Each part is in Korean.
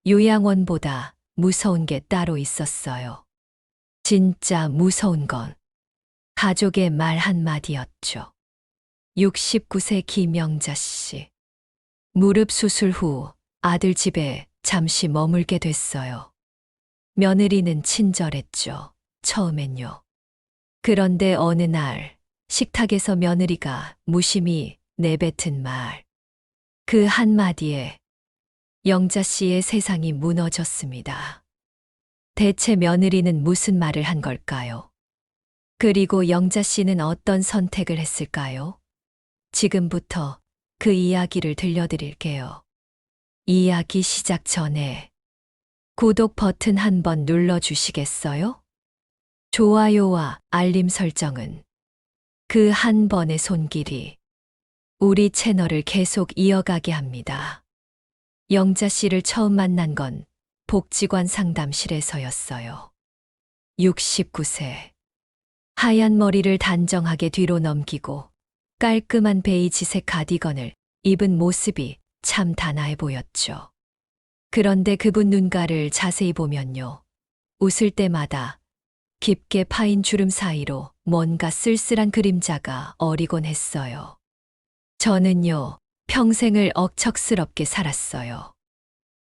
요양원보다 무서운 게 따로 있었어요. 진짜 무서운 건 가족의 말 한마디였죠. 69세 김영자 씨. 무릎 수술 후 아들 집에 잠시 머물게 됐어요. 며느리는 친절했죠. 처음엔요. 그런데 어느 날 식탁에서 며느리가 무심히 내뱉은 말. 그 한마디에 영자 씨의 세상이 무너졌습니다. 대체 며느리는 무슨 말을 한 걸까요? 그리고 영자 씨는 어떤 선택을 했을까요? 지금부터 그 이야기를 들려드릴게요. 이야기 시작 전에 구독 버튼 한번 눌러주시겠어요? 좋아요와 알림 설정은 그 한 번의 손길이 우리 채널을 계속 이어가게 합니다. 영자 씨를 처음 만난 건 복지관 상담실에서였어요. 69세. 하얀 머리를 단정하게 뒤로 넘기고 깔끔한 베이지색 가디건을 입은 모습이 참 단아해 보였죠. 그런데 그분 눈가를 자세히 보면요. 웃을 때마다 깊게 파인 주름 사이로 뭔가 쓸쓸한 그림자가 어리곤 했어요. 저는요, 평생을 억척스럽게 살았어요.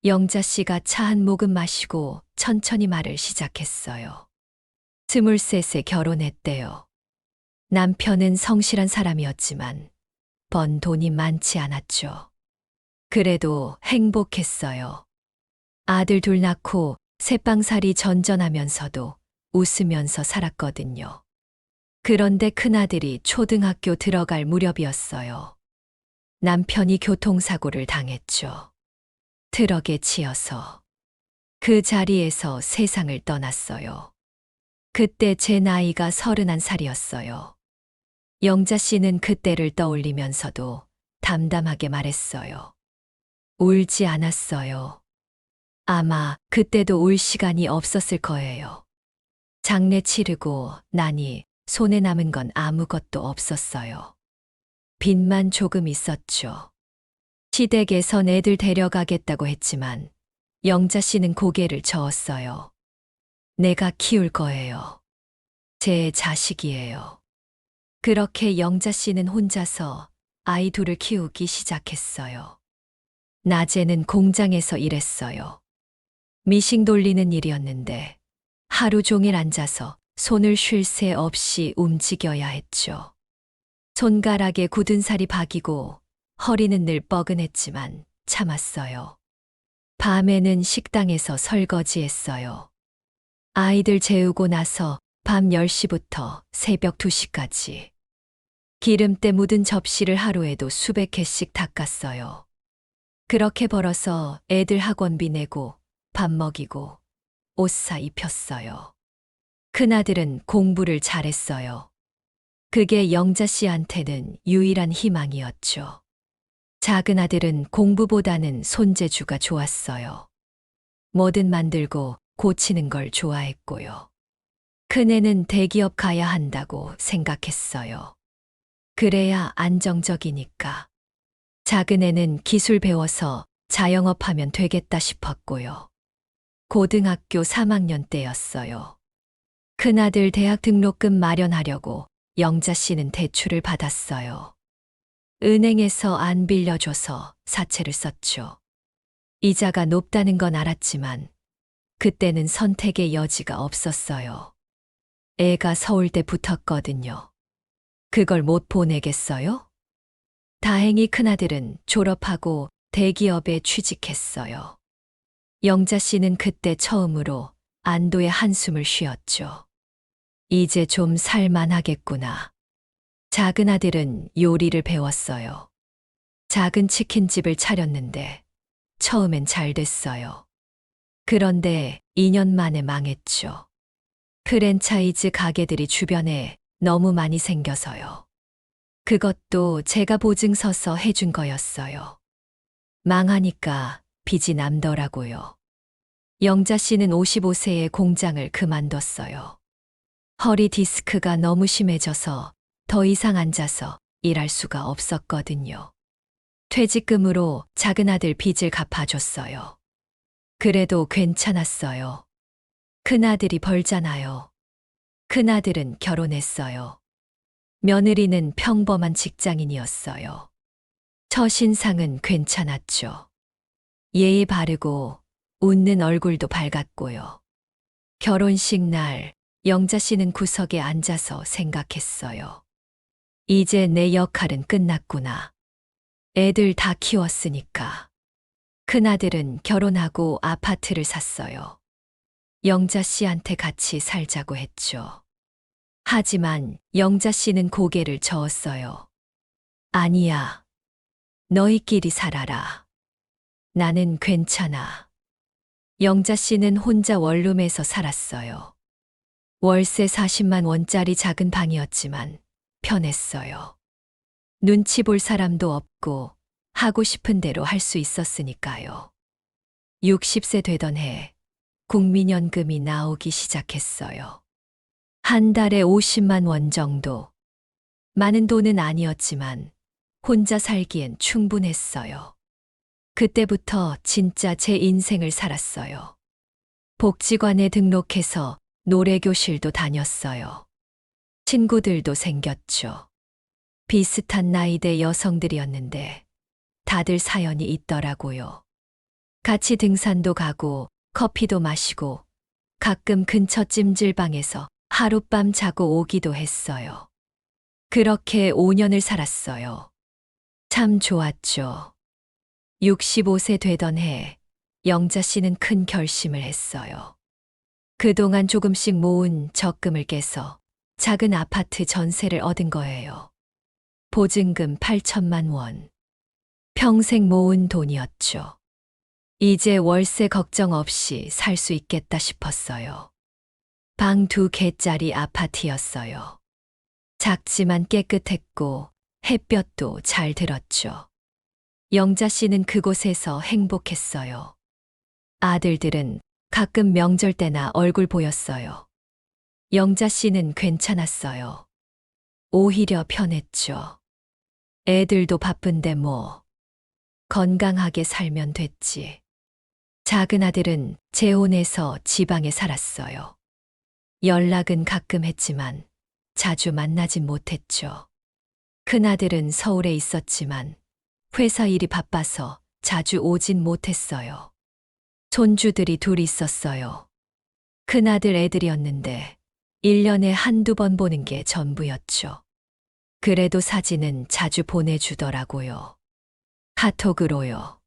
영자 씨가 차 한 모금 마시고 천천히 말을 시작했어요. 23세 결혼했대요. 남편은 성실한 사람이었지만 번 돈이 많지 않았죠. 그래도 행복했어요. 아들 둘 낳고 새빵살이 전전하면서도 웃으면서 살았거든요. 그런데 큰아들이 초등학교 들어갈 무렵이었어요. 남편이 교통사고를 당했죠. 트럭에 치여서 그 자리에서 세상을 떠났어요. 그때 제 나이가 31살이었어요. 영자 씨는 그때를 떠올리면서도 담담하게 말했어요. 울지 않았어요. 아마 그때도 울 시간이 없었을 거예요. 장례 치르고 나니 손에 남은 건 아무것도 없었어요. 빚만 조금 있었죠. 시댁에선 애들 데려가겠다고 했지만 영자 씨는 고개를 저었어요. 내가 키울 거예요. 제 자식이에요. 그렇게 영자 씨는 혼자서 아이 둘을 키우기 시작했어요. 낮에는 공장에서 일했어요. 미싱 돌리는 일이었는데 하루 종일 앉아서 손을 쉴 새 없이 움직여야 했죠. 손가락에 굳은 살이 박이고 허리는 늘 뻐근했지만 참았어요. 밤에는 식당에서 설거지했어요. 아이들 재우고 나서 밤 10시부터 새벽 2시까지. 기름때 묻은 접시를 하루에도 수백 개씩 닦았어요. 그렇게 벌어서 애들 학원비 내고 밥 먹이고 옷 사 입혔어요. 큰아들은 공부를 잘했어요. 그게 영자 씨한테는 유일한 희망이었죠. 작은 아들은 공부보다는 손재주가 좋았어요. 뭐든 만들고 고치는 걸 좋아했고요. 큰애는 대기업 가야 한다고 생각했어요. 그래야 안정적이니까. 작은애는 기술 배워서 자영업하면 되겠다 싶었고요. 고등학교 3학년 때였어요. 큰아들 대학 등록금 마련하려고 영자 씨는 대출을 받았어요. 은행에서 안 빌려줘서 사채를 썼죠. 이자가 높다는 건 알았지만 그때는 선택의 여지가 없었어요. 애가 서울대 붙었거든요. 그걸 못 보내겠어요? 다행히 큰아들은 졸업하고 대기업에 취직했어요. 영자 씨는 그때 처음으로 안도의 한숨을 쉬었죠. 이제 좀 살만하겠구나. 작은 아들은 요리를 배웠어요. 작은 치킨집을 차렸는데 처음엔 잘 됐어요. 그런데 2년 만에 망했죠. 프랜차이즈 가게들이 주변에 너무 많이 생겨서요. 그것도 제가 보증 서서 해준 거였어요. 망하니까 빚이 남더라고요. 영자 씨는 55세에 공장을 그만뒀어요. 허리 디스크가 너무 심해져서 더 이상 앉아서 일할 수가 없었거든요. 퇴직금으로 작은 아들 빚을 갚아줬어요. 그래도 괜찮았어요. 큰아들이 벌잖아요. 큰아들은 결혼했어요. 며느리는 평범한 직장인이었어요. 첫인상은 괜찮았죠. 예의 바르고 웃는 얼굴도 밝았고요. 결혼식 날 영자 씨는 구석에 앉아서 생각했어요. 이제 내 역할은 끝났구나. 애들 다 키웠으니까. 큰아들은 결혼하고 아파트를 샀어요. 영자 씨한테 같이 살자고 했죠. 하지만 영자 씨는 고개를 저었어요. 아니야. 너희끼리 살아라. 나는 괜찮아. 영자 씨는 혼자 원룸에서 살았어요. 월세 40만 원짜리 작은 방이었지만 편했어요. 눈치 볼 사람도 없고 하고 싶은 대로 할 수 있었으니까요. 60세 되던 해 국민연금이 나오기 시작했어요. 한 달에 50만 원 정도. 많은 돈은 아니었지만 혼자 살기엔 충분했어요. 그때부터 진짜 제 인생을 살았어요. 복지관에 등록해서 노래교실도 다녔어요. 친구들도 생겼죠. 비슷한 나이대 여성들이었는데 다들 사연이 있더라고요. 같이 등산도 가고 커피도 마시고 가끔 근처 찜질방에서 하룻밤 자고 오기도 했어요. 그렇게 5년을 살았어요. 참 좋았죠. 65세 되던 해 영자 씨는 큰 결심을 했어요. 그동안 조금씩 모은 적금을 깨서 작은 아파트 전세를 얻은 거예요. 보증금 8천만 원. 평생 모은 돈이었죠. 이제 월세 걱정 없이 살 수 있겠다 싶었어요. 방 2개짜리 아파트였어요. 작지만 깨끗했고 햇볕도 잘 들었죠. 영자 씨는 그곳에서 행복했어요. 아들들은 가끔 명절 때나 얼굴 보였어요. 영자 씨는 괜찮았어요. 오히려 편했죠. 애들도 바쁜데 뭐. 건강하게 살면 됐지. 작은 아들은 재혼해서 지방에 살았어요. 연락은 가끔 했지만 자주 만나진 못했죠. 큰아들은 서울에 있었지만 회사 일이 바빠서 자주 오진 못했어요. 손주들이 둘 있었어요. 큰아들 애들이었는데 1년에 한두 번 보는 게 전부였죠. 그래도 사진은 자주 보내주더라고요. 카톡으로요.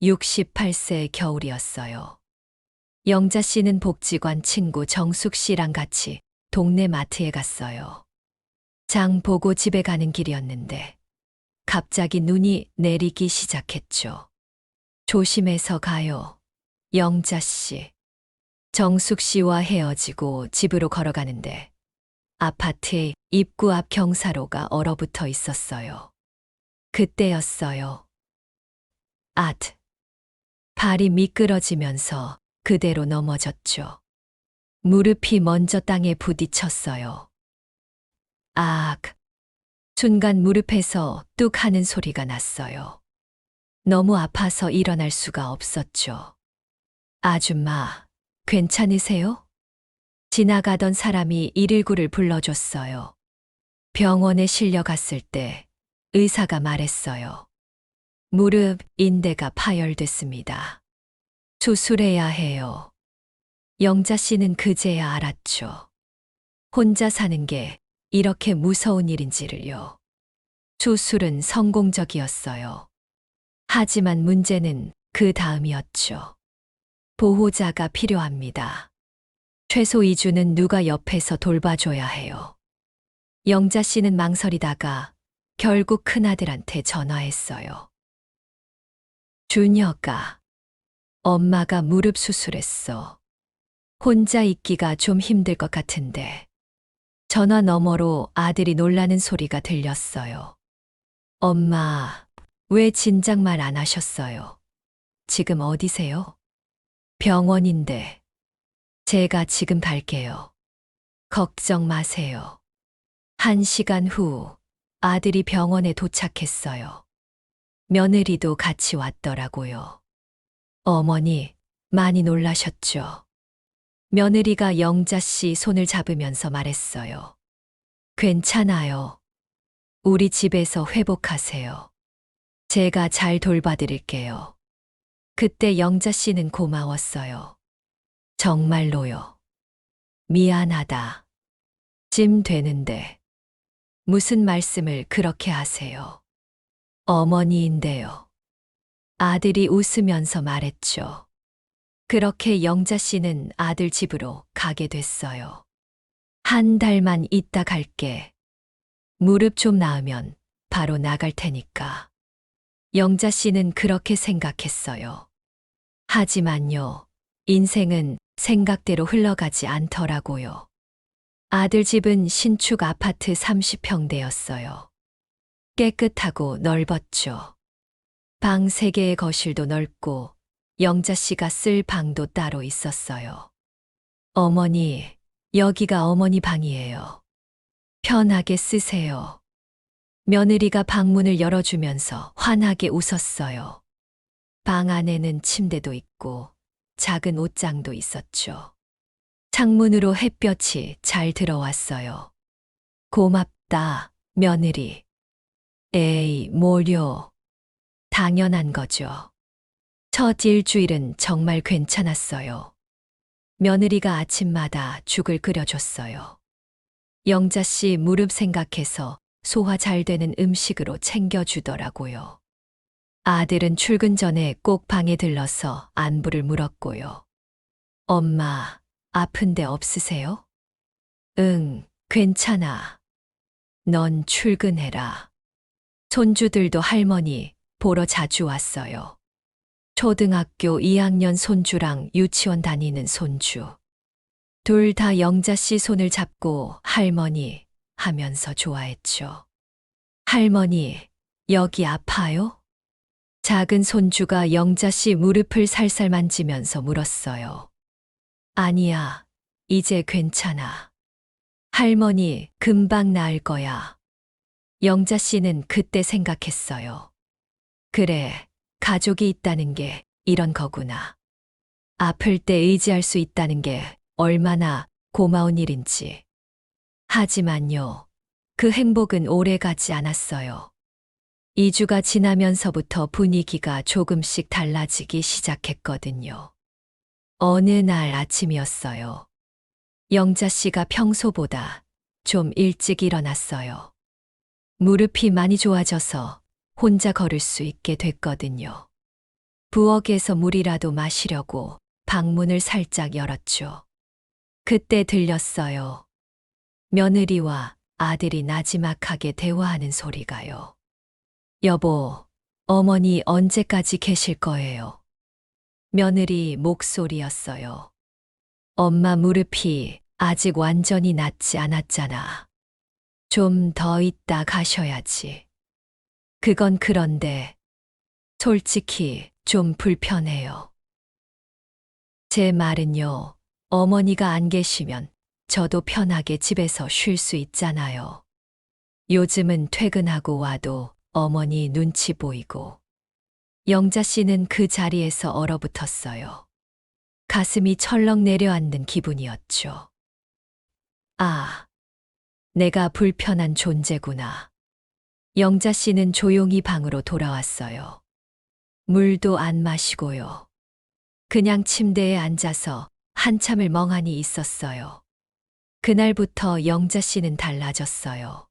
68세 겨울이었어요. 영자 씨는 복지관 친구 정숙 씨랑 같이 동네 마트에 갔어요. 장 보고 집에 가는 길이었는데 갑자기 눈이 내리기 시작했죠. 조심해서 가요. 영자 씨. 정숙 씨와 헤어지고 집으로 걸어가는데 아파트의 입구 앞 경사로가 얼어붙어 있었어요. 그때였어요. 아트. 발이 미끄러지면서 그대로 넘어졌죠. 무릎이 먼저 땅에 부딪혔어요. 악. 순간 무릎에서 뚝 하는 소리가 났어요. 너무 아파서 일어날 수가 없었죠. 아줌마, 괜찮으세요? 지나가던 사람이 119를 불러줬어요. 병원에 실려갔을 때 의사가 말했어요. 무릎 인대가 파열됐습니다. 수술해야 해요. 영자 씨는 그제야 알았죠. 혼자 사는 게 이렇게 무서운 일인지를요. 수술은 성공적이었어요. 하지만 문제는 그 다음이었죠. 보호자가 필요합니다. 최소 2주는 누가 옆에서 돌봐줘야 해요. 영자 씨는 망설이다가 결국 큰아들한테 전화했어요. 준혁아, 엄마가 무릎 수술했어. 혼자 있기가 좀 힘들 것 같은데. 전화 너머로 아들이 놀라는 소리가 들렸어요. 엄마, 왜 진작 말 안 하셨어요? 지금 어디세요? 병원인데. 제가 지금 갈게요. 걱정 마세요. 1시간 후 아들이 병원에 도착했어요. 며느리도 같이 왔더라고요. 어머니, 많이 놀라셨죠. 며느리가 영자 씨 손을 잡으면서 말했어요. 괜찮아요. 우리 집에서 회복하세요. 제가 잘 돌봐드릴게요. 그때 영자 씨는 고마웠어요. 정말로요. 미안하다. 찜 되는데. 무슨 말씀을 그렇게 하세요? 어머니인데요. 아들이 웃으면서 말했죠. 그렇게 영자 씨는 아들 집으로 가게 됐어요. 한 달만 있다 갈게. 무릎 좀 나으면 바로 나갈 테니까. 영자 씨는 그렇게 생각했어요. 하지만요, 인생은 생각대로 흘러가지 않더라고요. 아들 집은 신축 아파트 30평대였어요. 깨끗하고 넓었죠. 방 3개의 거실도 넓고 영자 씨가 쓸 방도 따로 있었어요. 어머니, 여기가 어머니 방이에요. 편하게 쓰세요. 며느리가 방문을 열어주면서 환하게 웃었어요. 방 안에는 침대도 있고 작은 옷장도 있었죠. 창문으로 햇볕이 잘 들어왔어요. 고맙다, 며느리. 에이, 뭐려. 당연한 거죠. 첫 일주일은 정말 괜찮았어요. 며느리가 아침마다 죽을 끓여줬어요. 영자 씨 무릎 생각해서 소화 잘 되는 음식으로 챙겨주더라고요. 아들은 출근 전에 꼭 방에 들러서 안부를 물었고요. 엄마, 아픈데 없으세요? 응, 괜찮아. 넌 출근해라. 손주들도 할머니 보러 자주 왔어요. 초등학교 2학년 손주랑 유치원 다니는 손주. 둘 다 영자 씨 손을 잡고 할머니 하면서 좋아했죠. 할머니, 여기 아파요? 작은 손주가 영자 씨 무릎을 살살 만지면서 물었어요. 아니야, 이제 괜찮아. 할머니, 금방 나을 거야. 영자 씨는 그때 생각했어요. 그래, 가족이 있다는 게 이런 거구나. 아플 때 의지할 수 있다는 게 얼마나 고마운 일인지. 하지만요, 그 행복은 오래 가지 않았어요. 2주가 지나면서부터 분위기가 조금씩 달라지기 시작했거든요. 어느 날 아침이었어요. 영자 씨가 평소보다 좀 일찍 일어났어요. 무릎이 많이 좋아져서 혼자 걸을 수 있게 됐거든요. 부엌에서 물이라도 마시려고 방문을 살짝 열었죠. 그때 들렸어요. 며느리와 아들이 나지막하게 대화하는 소리가요. 여보, 어머니 언제까지 계실 거예요? 며느리 목소리였어요. 엄마 무릎이 아직 완전히 낫지 않았잖아. 좀 더 있다 가셔야지. 그건 그런데 솔직히 좀 불편해요. 제 말은요, 어머니가 안 계시면 저도 편하게 집에서 쉴 수 있잖아요. 요즘은 퇴근하고 와도 어머니 눈치 보이고. 영자 씨는 그 자리에서 얼어붙었어요. 가슴이 철렁 내려앉는 기분이었죠. 아, 내가 불편한 존재구나. 영자 씨는 조용히 방으로 돌아왔어요. 물도 안 마시고요. 그냥 침대에 앉아서 한참을 멍하니 있었어요. 그날부터 영자 씨는 달라졌어요.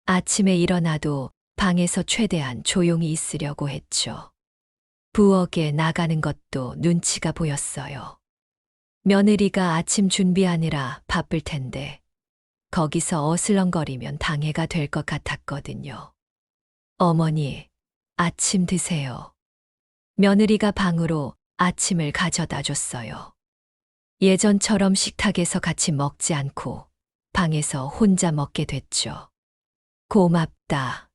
아침에 일어나도 방에서 최대한 조용히 있으려고 했죠. 부엌에 나가는 것도 눈치가 보였어요. 며느리가 아침 준비하느라 바쁠 텐데 거기서 어슬렁거리면 방해가 될 것 같았거든요. 어머니, 아침 드세요. 며느리가 방으로 아침을 가져다 줬어요. 예전처럼 식탁에서 같이 먹지 않고 방에서 혼자 먹게 됐죠. 고맙다.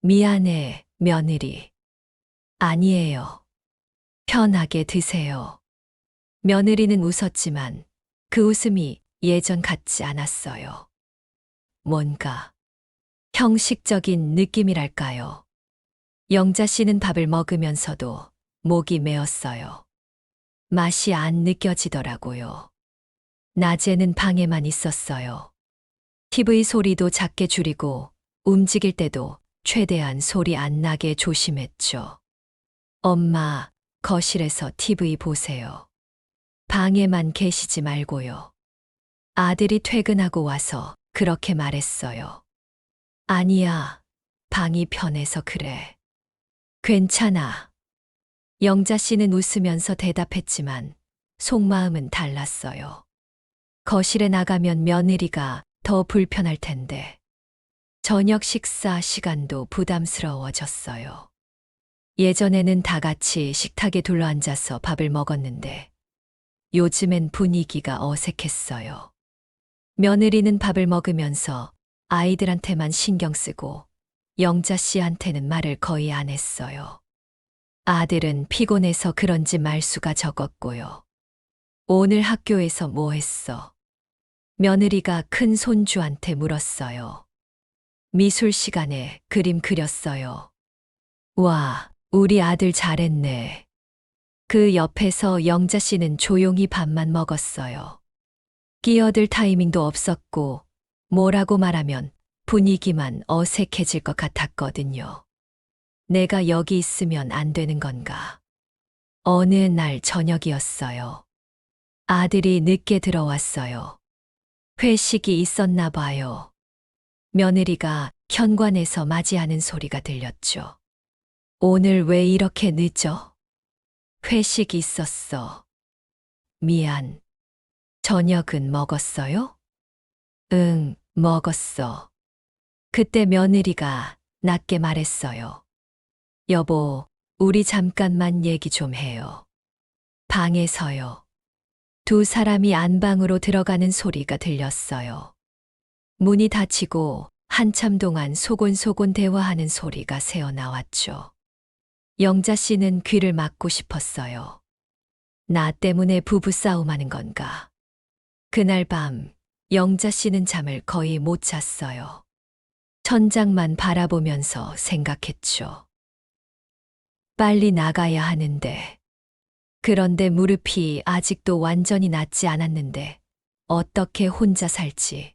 미안해, 며느리. 아니에요. 편하게 드세요. 며느리는 웃었지만 그 웃음이 예전 같지 않았어요. 뭔가 형식적인 느낌이랄까요. 영자 씨는 밥을 먹으면서도 목이 메었어요. 맛이 안 느껴지더라고요. 낮에는 방에만 있었어요. TV 소리도 작게 줄이고 움직일 때도 최대한 소리 안 나게 조심했죠. 엄마, 거실에서 TV 보세요. 방에만 계시지 말고요. 아들이 퇴근하고 와서 그렇게 말했어요. 아니야, 방이 편해서 그래. 괜찮아. 영자 씨는 웃으면서 대답했지만 속마음은 달랐어요. 거실에 나가면 며느리가 더 불편할 텐데. 저녁 식사 시간도 부담스러워졌어요. 예전에는 다 같이 식탁에 둘러앉아서 밥을 먹었는데 요즘엔 분위기가 어색했어요. 며느리는 밥을 먹으면서 아이들한테만 신경 쓰고 영자 씨한테는 말을 거의 안 했어요. 아들은 피곤해서 그런지 말수가 적었고요. 오늘 학교에서 뭐 했어? 며느리가 큰 손주한테 물었어요. 미술 시간에 그림 그렸어요. 와, 우리 아들 잘했네. 그 옆에서 영자 씨는 조용히 밥만 먹었어요. 끼어들 타이밍도 없었고 뭐라고 말하면 분위기만 어색해질 것 같았거든요. 내가 여기 있으면 안 되는 건가? 어느 날 저녁이었어요. 아들이 늦게 들어왔어요. 회식이 있었나 봐요. 며느리가 현관에서 맞이하는 소리가 들렸죠. 오늘 왜 이렇게 늦어? 회식 있었어. 미안. 저녁은 먹었어요? 응, 먹었어. 그때 며느리가 낮게 말했어요. 여보, 우리 잠깐만 얘기 좀 해요. 방에서요. 두 사람이 안방으로 들어가는 소리가 들렸어요. 문이 닫히고 한참 동안 소곤소곤 대화하는 소리가 새어나왔죠. 영자 씨는 귀를 막고 싶었어요. 나 때문에 부부싸움하는 건가? 그날 밤 영자 씨는 잠을 거의 못 잤어요. 천장만 바라보면서 생각했죠. 빨리 나가야 하는데. 그런데 무릎이 아직도 완전히 낫지 않았는데 어떻게 혼자 살지?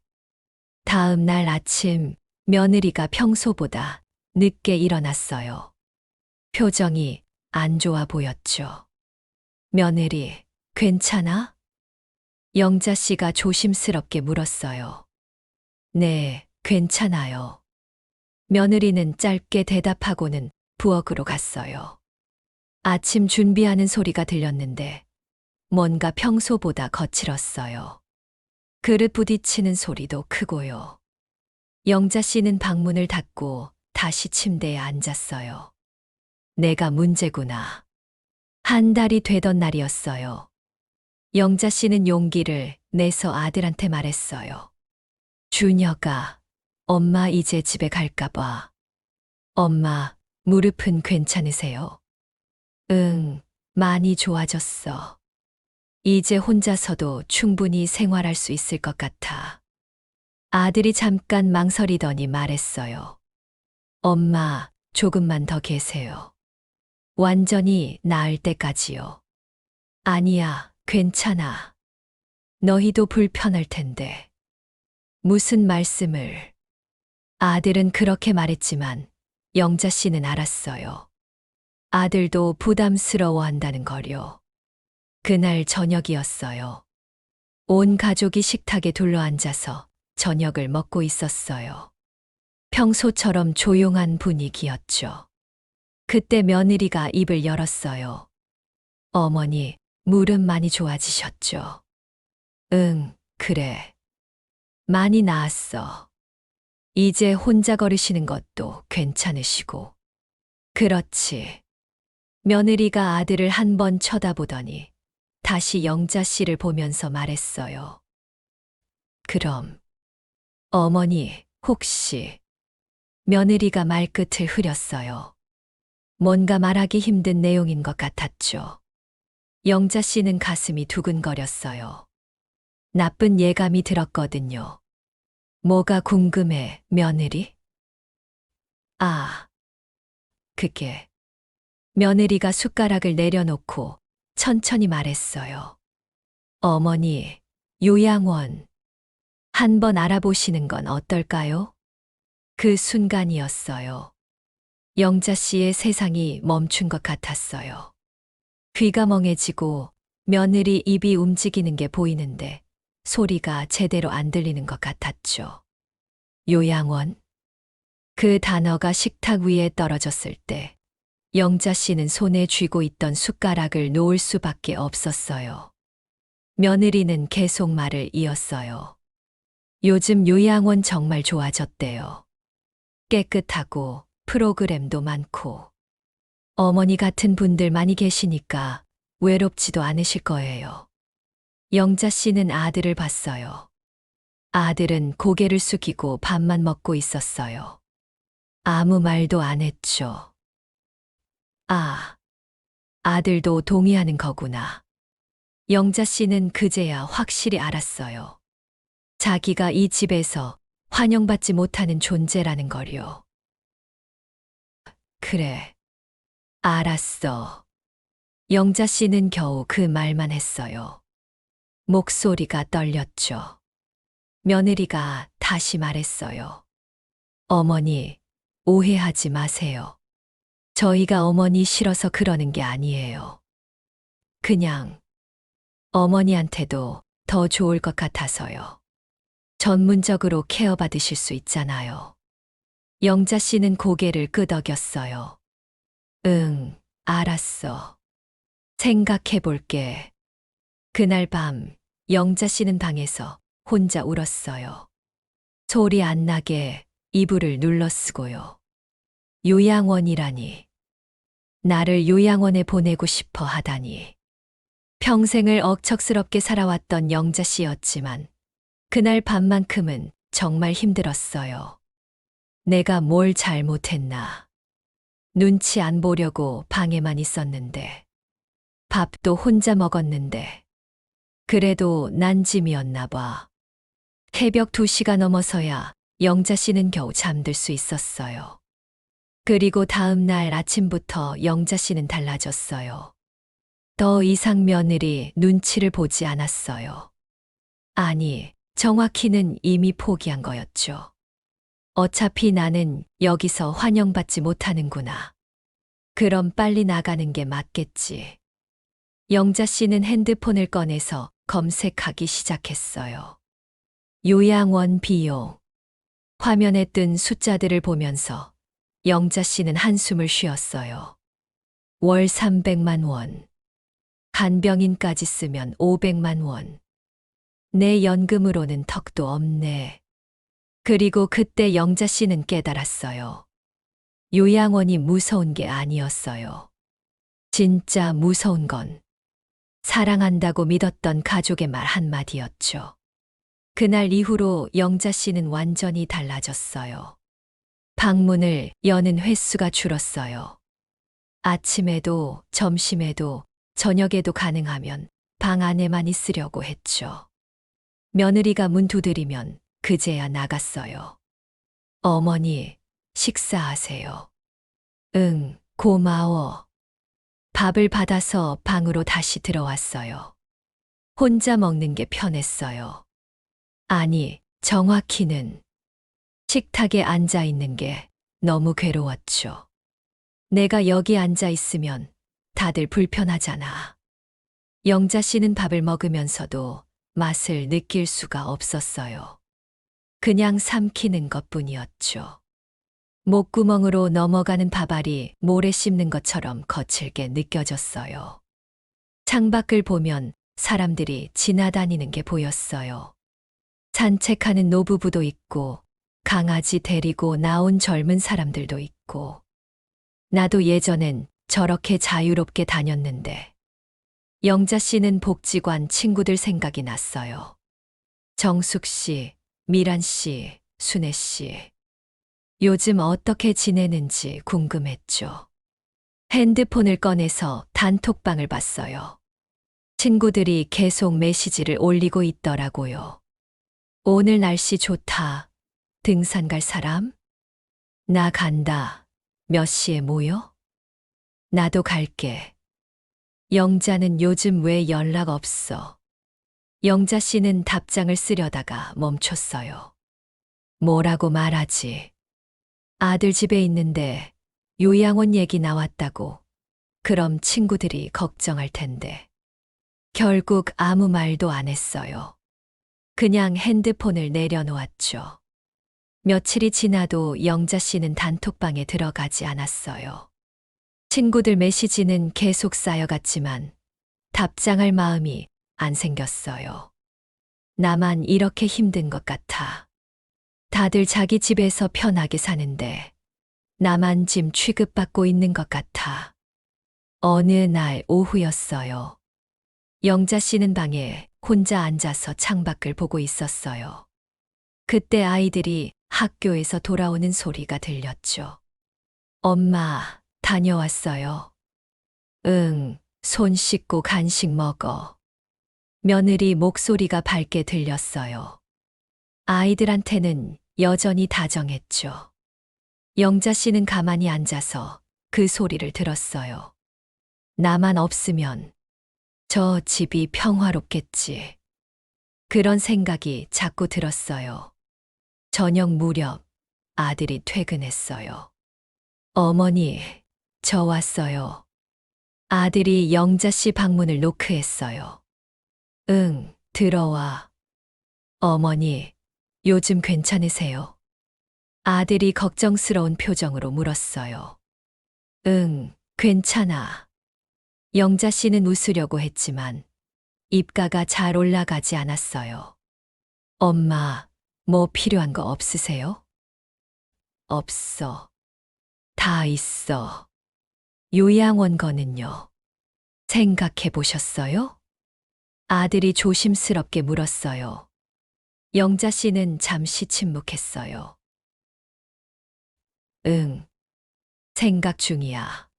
다음 날 아침 며느리가 평소보다 늦게 일어났어요. 표정이 안 좋아 보였죠. 며느리, 괜찮아? 영자 씨가 조심스럽게 물었어요. 네, 괜찮아요. 며느리는 짧게 대답하고는 부엌으로 갔어요. 아침 준비하는 소리가 들렸는데 뭔가 평소보다 거칠었어요. 그릇 부딪히는 소리도 크고요. 영자 씨는 방문을 닫고 다시 침대에 앉았어요. 내가 문제구나. 한 달이 되던 날이었어요. 영자 씨는 용기를 내서 아들한테 말했어요. 준혁아, 엄마 이제 집에 갈까 봐. 엄마, 무릎은 괜찮으세요? 응, 많이 좋아졌어. 이제 혼자서도 충분히 생활할 수 있을 것 같아. 아들이 잠깐 망설이더니 말했어요. 엄마, 조금만 더 계세요. 완전히 나을 때까지요. 아니야, 괜찮아. 너희도 불편할 텐데. 무슨 말씀을. 아들은 그렇게 말했지만 영자 씨는 알았어요. 아들도 부담스러워한다는 거요. 그날 저녁이었어요. 온 가족이 식탁에 둘러앉아서 저녁을 먹고 있었어요. 평소처럼 조용한 분위기였죠. 그때 며느리가 입을 열었어요. 어머니, 물은 많이 좋아지셨죠? 응, 그래. 많이 나았어. 이제 혼자 걸으시는 것도 괜찮으시고. 그렇지. 며느리가 아들을 한 번 쳐다보더니 다시 영자 씨를 보면서 말했어요. 그럼, 어머니, 혹시, 며느리가 말끝을 흐렸어요. 뭔가 말하기 힘든 내용인 것 같았죠. 영자 씨는 가슴이 두근거렸어요. 나쁜 예감이 들었거든요. 뭐가 궁금해, 며느리? 아, 그게. 며느리가 숟가락을 내려놓고 천천히 말했어요. 어머니, 요양원. 한번 알아보시는 건 어떨까요? 그 순간이었어요. 영자 씨의 세상이 멈춘 것 같았어요. 귀가 멍해지고 며느리 입이 움직이는 게 보이는데 소리가 제대로 안 들리는 것 같았죠. 요양원? 그 단어가 식탁 위에 떨어졌을 때 영자 씨는 손에 쥐고 있던 숟가락을 놓을 수밖에 없었어요. 며느리는 계속 말을 이었어요. 요즘 요양원 정말 좋아졌대요. 깨끗하고 프로그램도 많고. 어머니 같은 분들 많이 계시니까 외롭지도 않으실 거예요. 영자 씨는 아들을 봤어요. 아들은 고개를 숙이고 밥만 먹고 있었어요. 아무 말도 안 했죠. 아, 아들도 동의하는 거구나. 영자 씨는 그제야 확실히 알았어요. 자기가 이 집에서 환영받지 못하는 존재라는 걸요. 그래, 알았어. 영자 씨는 겨우 그 말만 했어요. 목소리가 떨렸죠. 며느리가 다시 말했어요. 어머니, 오해하지 마세요. 저희가 어머니 싫어서 그러는 게 아니에요. 그냥 어머니한테도 더 좋을 것 같아서요. 전문적으로 케어받으실 수 있잖아요. 영자 씨는 고개를 끄덕였어요. 응, 알았어. 생각해 볼게. 그날 밤, 영자 씨는 방에서 혼자 울었어요. 소리 안 나게 이불을 눌러쓰고요. 요양원이라니. 나를 요양원에 보내고 싶어 하다니. 평생을 억척스럽게 살아왔던 영자 씨였지만 그날 밤만큼은 정말 힘들었어요. 내가 뭘 잘못했나. 눈치 안 보려고 방에만 있었는데. 밥도 혼자 먹었는데. 그래도 난 짐이었나 봐. 새벽 2시가 넘어서야 영자 씨는 겨우 잠들 수 있었어요. 그리고 다음 날 아침부터 영자 씨는 달라졌어요. 더 이상 며느리 눈치를 보지 않았어요. 아니, 정확히는 이미 포기한 거였죠. 어차피 나는 여기서 환영받지 못하는구나. 그럼 빨리 나가는 게 맞겠지. 영자 씨는 핸드폰을 꺼내서 검색하기 시작했어요. 요양원 비용. 화면에 뜬 숫자들을 보면서 영자 씨는 한숨을 쉬었어요. 월 300만 원. 간병인까지 쓰면 500만 원. 내 연금으로는 턱도 없네. 그리고 그때 영자 씨는 깨달았어요. 요양원이 무서운 게 아니었어요. 진짜 무서운 건 사랑한다고 믿었던 가족의 말 한마디였죠. 그날 이후로 영자 씨는 완전히 달라졌어요. 방문을 여는 횟수가 줄었어요. 아침에도 점심에도 저녁에도 가능하면 방 안에만 있으려고 했죠. 며느리가 문 두드리면 그제야 나갔어요. 어머니, 식사하세요. 응, 고마워. 밥을 받아서 방으로 다시 들어왔어요. 혼자 먹는 게 편했어요. 아니, 정확히는 식탁에 앉아 있는 게 너무 괴로웠죠. 내가 여기 앉아 있으면 다들 불편하잖아. 영자 씨는 밥을 먹으면서도 맛을 느낄 수가 없었어요. 그냥 삼키는 것뿐이었죠. 목구멍으로 넘어가는 밥알이 모래 씹는 것처럼 거칠게 느껴졌어요. 창밖을 보면 사람들이 지나다니는 게 보였어요. 산책하는 노부부도 있고 강아지 데리고 나온 젊은 사람들도 있고. 나도 예전엔 저렇게 자유롭게 다녔는데. 영자 씨는 복지관 친구들 생각이 났어요. 정숙 씨, 미란 씨, 순애 씨. 요즘 어떻게 지내는지 궁금했죠. 핸드폰을 꺼내서 단톡방을 봤어요. 친구들이 계속 메시지를 올리고 있더라고요. 오늘 날씨 좋다. 등산 갈 사람? 나 간다. 몇 시에 모여? 나도 갈게. 영자는 요즘 왜 연락 없어? 영자 씨는 답장을 쓰려다가 멈췄어요. 뭐라고 말하지? 아들 집에 있는데 요양원 얘기 나왔다고. 그럼 친구들이 걱정할 텐데. 결국 아무 말도 안 했어요. 그냥 핸드폰을 내려놓았죠. 며칠이 지나도 영자 씨는 단톡방에 들어가지 않았어요. 친구들 메시지는 계속 쌓여갔지만 답장할 마음이 안 생겼어요. 나만 이렇게 힘든 것 같아. 다들 자기 집에서 편하게 사는데 나만 짐 취급받고 있는 것 같아. 어느 날 오후였어요. 영자 씨는 방에 혼자 앉아서 창밖을 보고 있었어요. 그때 아이들이 학교에서 돌아오는 소리가 들렸죠. 엄마, 다녀왔어요. 응, 손 씻고 간식 먹어. 며느리 목소리가 밝게 들렸어요. 아이들한테는 여전히 다정했죠. 영자 씨는 가만히 앉아서 그 소리를 들었어요. 나만 없으면 저 집이 평화롭겠지. 그런 생각이 자꾸 들었어요. 저녁 무렵 아들이 퇴근했어요. 어머니, 저 왔어요. 아들이 영자 씨 방문을 노크했어요. 응, 들어와. 어머니, 요즘 괜찮으세요? 아들이 걱정스러운 표정으로 물었어요. 응, 괜찮아. 영자 씨는 웃으려고 했지만 입가가 잘 올라가지 않았어요. 엄마, 뭐 필요한 거 없으세요? 없어. 다 있어. 요양원 거는요? 생각해 보셨어요? 아들이 조심스럽게 물었어요. 영자 씨는 잠시 침묵했어요. 응, 생각 중이야.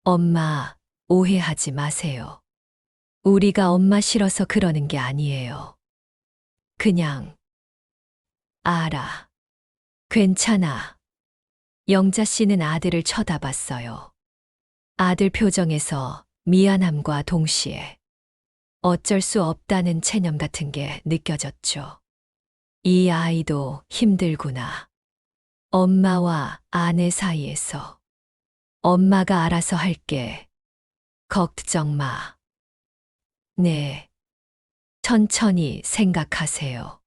엄마, 오해하지 마세요. 우리가 엄마 싫어서 그러는 게 아니에요. 그냥, 알아. 괜찮아. 영자 씨는 아들을 쳐다봤어요. 아들 표정에서 미안함과 동시에 어쩔 수 없다는 체념 같은 게 느껴졌죠. 이 아이도 힘들구나. 엄마와 아내 사이에서. 엄마가 알아서 할게. 걱정 마. 네. 천천히 생각하세요.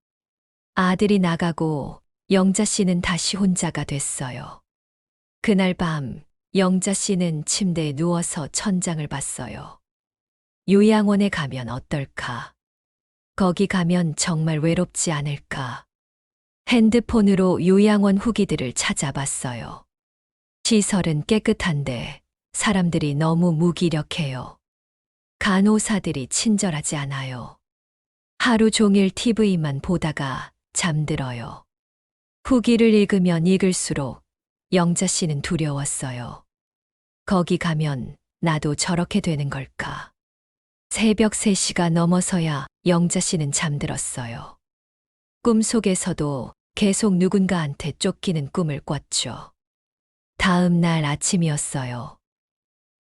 아들이 나가고 영자 씨는 다시 혼자가 됐어요. 그날 밤 영자 씨는 침대에 누워서 천장을 봤어요. 요양원에 가면 어떨까? 거기 가면 정말 외롭지 않을까? 핸드폰으로 요양원 후기들을 찾아봤어요. 시설은 깨끗한데 사람들이 너무 무기력해요. 간호사들이 친절하지 않아요. 하루 종일 TV만 보다가 잠들어요. 후기를 읽으면 읽을수록 영자 씨는 두려웠어요. 거기 가면 나도 저렇게 되는 걸까? 새벽 3시가 넘어서야 영자 씨는 잠들었어요. 꿈속에서도 계속 누군가한테 쫓기는 꿈을 꿨죠. 다음 날 아침이었어요.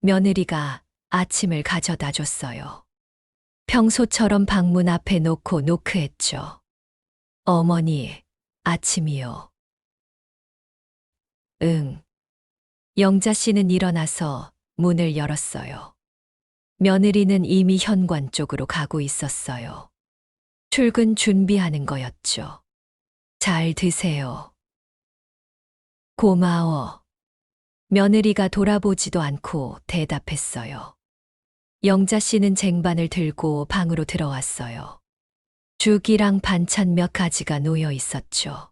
며느리가 아침을 가져다 줬어요. 평소처럼 방문 앞에 놓고 노크했죠. 어머니, 아침이요. 응. 영자 씨는 일어나서 문을 열었어요. 며느리는 이미 현관 쪽으로 가고 있었어요. 출근 준비하는 거였죠. 잘 드세요. 고마워. 며느리가 돌아보지도 않고 대답했어요. 영자 씨는 쟁반을 들고 방으로 들어왔어요. 죽이랑 반찬 몇 가지가 놓여 있었죠.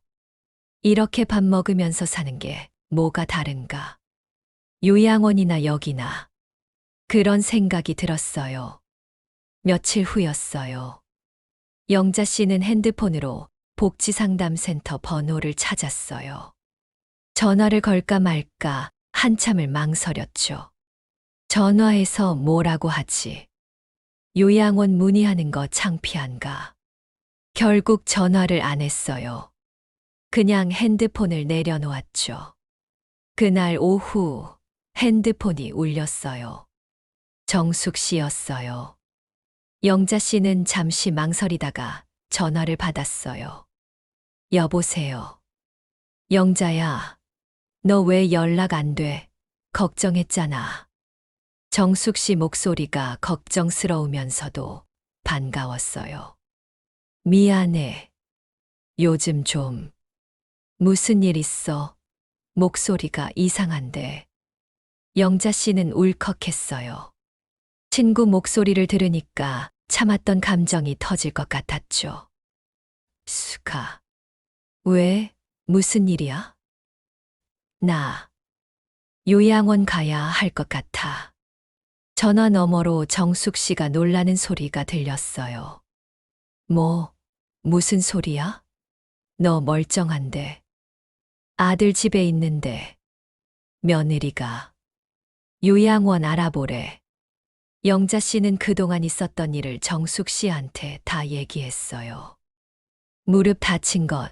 이렇게 밥 먹으면서 사는 게 뭐가 다른가? 요양원이나 여기나. 그런 생각이 들었어요. 며칠 후였어요. 영자 씨는 핸드폰으로 복지상담센터 번호를 찾았어요. 전화를 걸까 말까 한참을 망설였죠. 전화해서 뭐라고 하지? 요양원 문의하는 거 창피한가? 결국 전화를 안 했어요. 그냥 핸드폰을 내려놓았죠. 그날 오후 핸드폰이 울렸어요. 정숙 씨였어요. 영자 씨는 잠시 망설이다가 전화를 받았어요. 여보세요. 영자야, 너 왜 연락 안 돼? 걱정했잖아. 정숙 씨 목소리가 걱정스러우면서도 반가웠어요. 미안해. 요즘 좀 무슨 일 있어? 목소리가 이상한데. 영자 씨는 울컥했어요. 친구 목소리를 들으니까 참았던 감정이 터질 것 같았죠. 수가. 왜? 무슨 일이야? 나 요양원 가야 할 것 같아. 전화 너머로 정숙 씨가 놀라는 소리가 들렸어요. 무슨 소리야? 너 멀쩡한데. 아들 집에 있는데. 며느리가 요양원 알아보래. 영자 씨는 그동안 있었던 일을 정숙 씨한테 다 얘기했어요. 무릎 다친 것,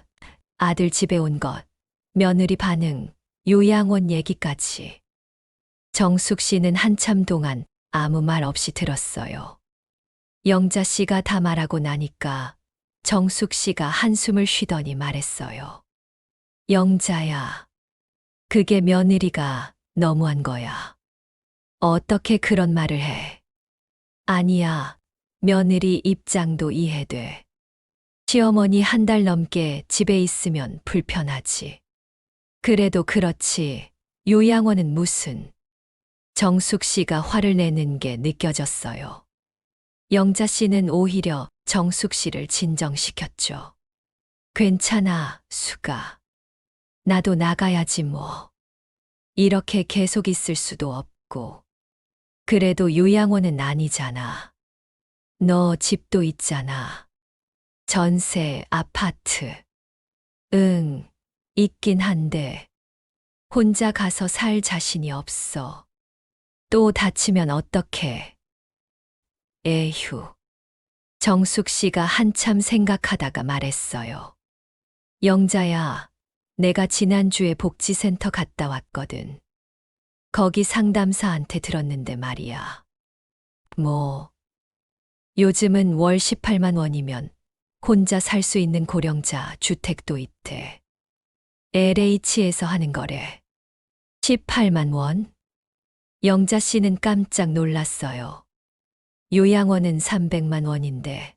아들 집에 온 것, 며느리 반응, 요양원 얘기까지. 정숙 씨는 한참 동안 아무 말 없이 들었어요. 영자 씨가 다 말하고 나니까 정숙 씨가 한숨을 쉬더니 말했어요. 영자야, 그게 며느리가 너무한 거야. 어떻게 그런 말을 해? 아니야, 며느리 입장도 이해돼. 시어머니 한 달 넘게 집에 있으면 불편하지. 그래도 그렇지, 요양원은 무슨. 정숙 씨가 화를 내는 게 느껴졌어요. 영자 씨는 오히려 정숙 씨를 진정시켰죠. 괜찮아, 수가. 나도 나가야지 뭐. 이렇게 계속 있을 수도 없고. 그래도 요양원은 아니잖아. 너 집도 있잖아. 전세, 아파트. 응, 있긴 한데. 혼자 가서 살 자신이 없어. 또 다치면 어떡해. 에휴. 정숙 씨가 한참 생각하다가 말했어요. 영자야, 내가 지난주에 복지센터 갔다 왔거든. 거기 상담사한테 들었는데 말이야. 요즘은 월 18만 원이면 혼자 살 수 있는 고령자 주택도 있대. LH에서 하는 거래. 18만 원? 영자 씨는 깜짝 놀랐어요. 요양원은 300만 원인데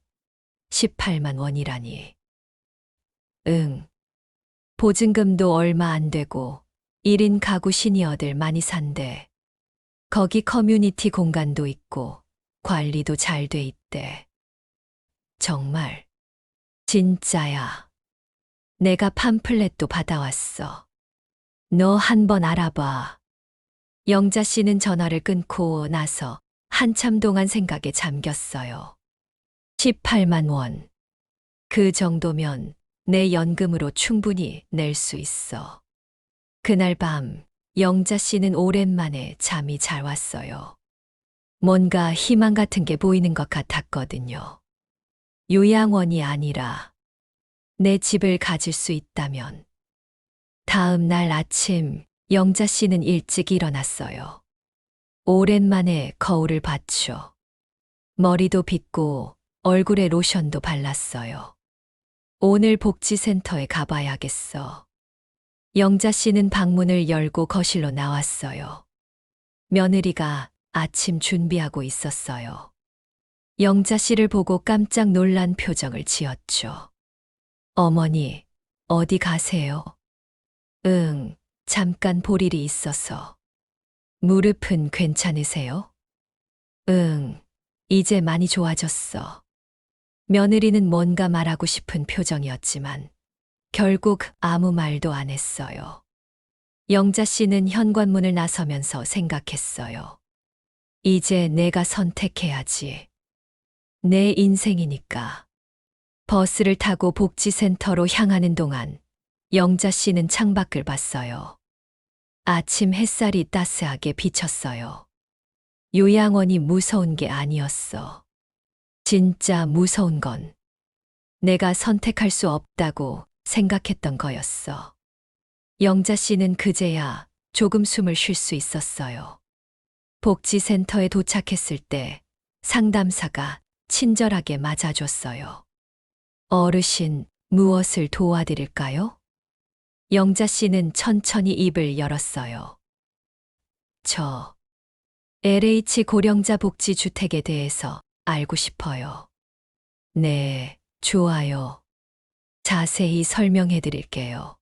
18만 원이라니. 응. 보증금도 얼마 안 되고 1인 가구 시니어들 많이 산대. 거기 커뮤니티 공간도 있고 관리도 잘 돼 있대. 정말. 진짜야. 내가 팜플렛도 받아왔어. 너 한번 알아봐. 영자 씨는 전화를 끊고 나서 한참 동안 생각에 잠겼어요. 18만 원. 그 정도면 내 연금으로 충분히 낼 수 있어. 그날 밤, 영자 씨는 오랜만에 잠이 잘 왔어요. 뭔가 희망 같은 게 보이는 것 같았거든요. 요양원이 아니라 내 집을 가질 수 있다면. 다음 날 아침, 영자 씨는 일찍 일어났어요. 오랜만에 거울을 봤죠. 머리도 빗고 얼굴에 로션도 발랐어요. 오늘 복지센터에 가봐야겠어. 영자 씨는 방문을 열고 거실로 나왔어요. 며느리가 아침 준비하고 있었어요. 영자 씨를 보고 깜짝 놀란 표정을 지었죠. 어머니, 어디 가세요? 응, 잠깐 볼 일이 있어서. 무릎은 괜찮으세요? 응, 이제 많이 좋아졌어. 며느리는 뭔가 말하고 싶은 표정이었지만 결국 아무 말도 안 했어요. 영자 씨는 현관문을 나서면서 생각했어요. 이제 내가 선택해야지. 내 인생이니까. 버스를 타고 복지센터로 향하는 동안 영자 씨는 창밖을 봤어요. 아침 햇살이 따스하게 비쳤어요. 요양원이 무서운 게 아니었어. 진짜 무서운 건 내가 선택할 수 없다고 생각했던 거였어. 영자 씨는 그제야 조금 숨을 쉴 수 있었어요. 복지센터에 도착했을 때 상담사가 친절하게 맞아줬어요. 어르신, 무엇을 도와드릴까요? 영자 씨는 천천히 입을 열었어요. 저 LH 고령자 복지주택에 대해서 알고 싶어요. 네, 좋아요. 자세히 설명해 드릴게요.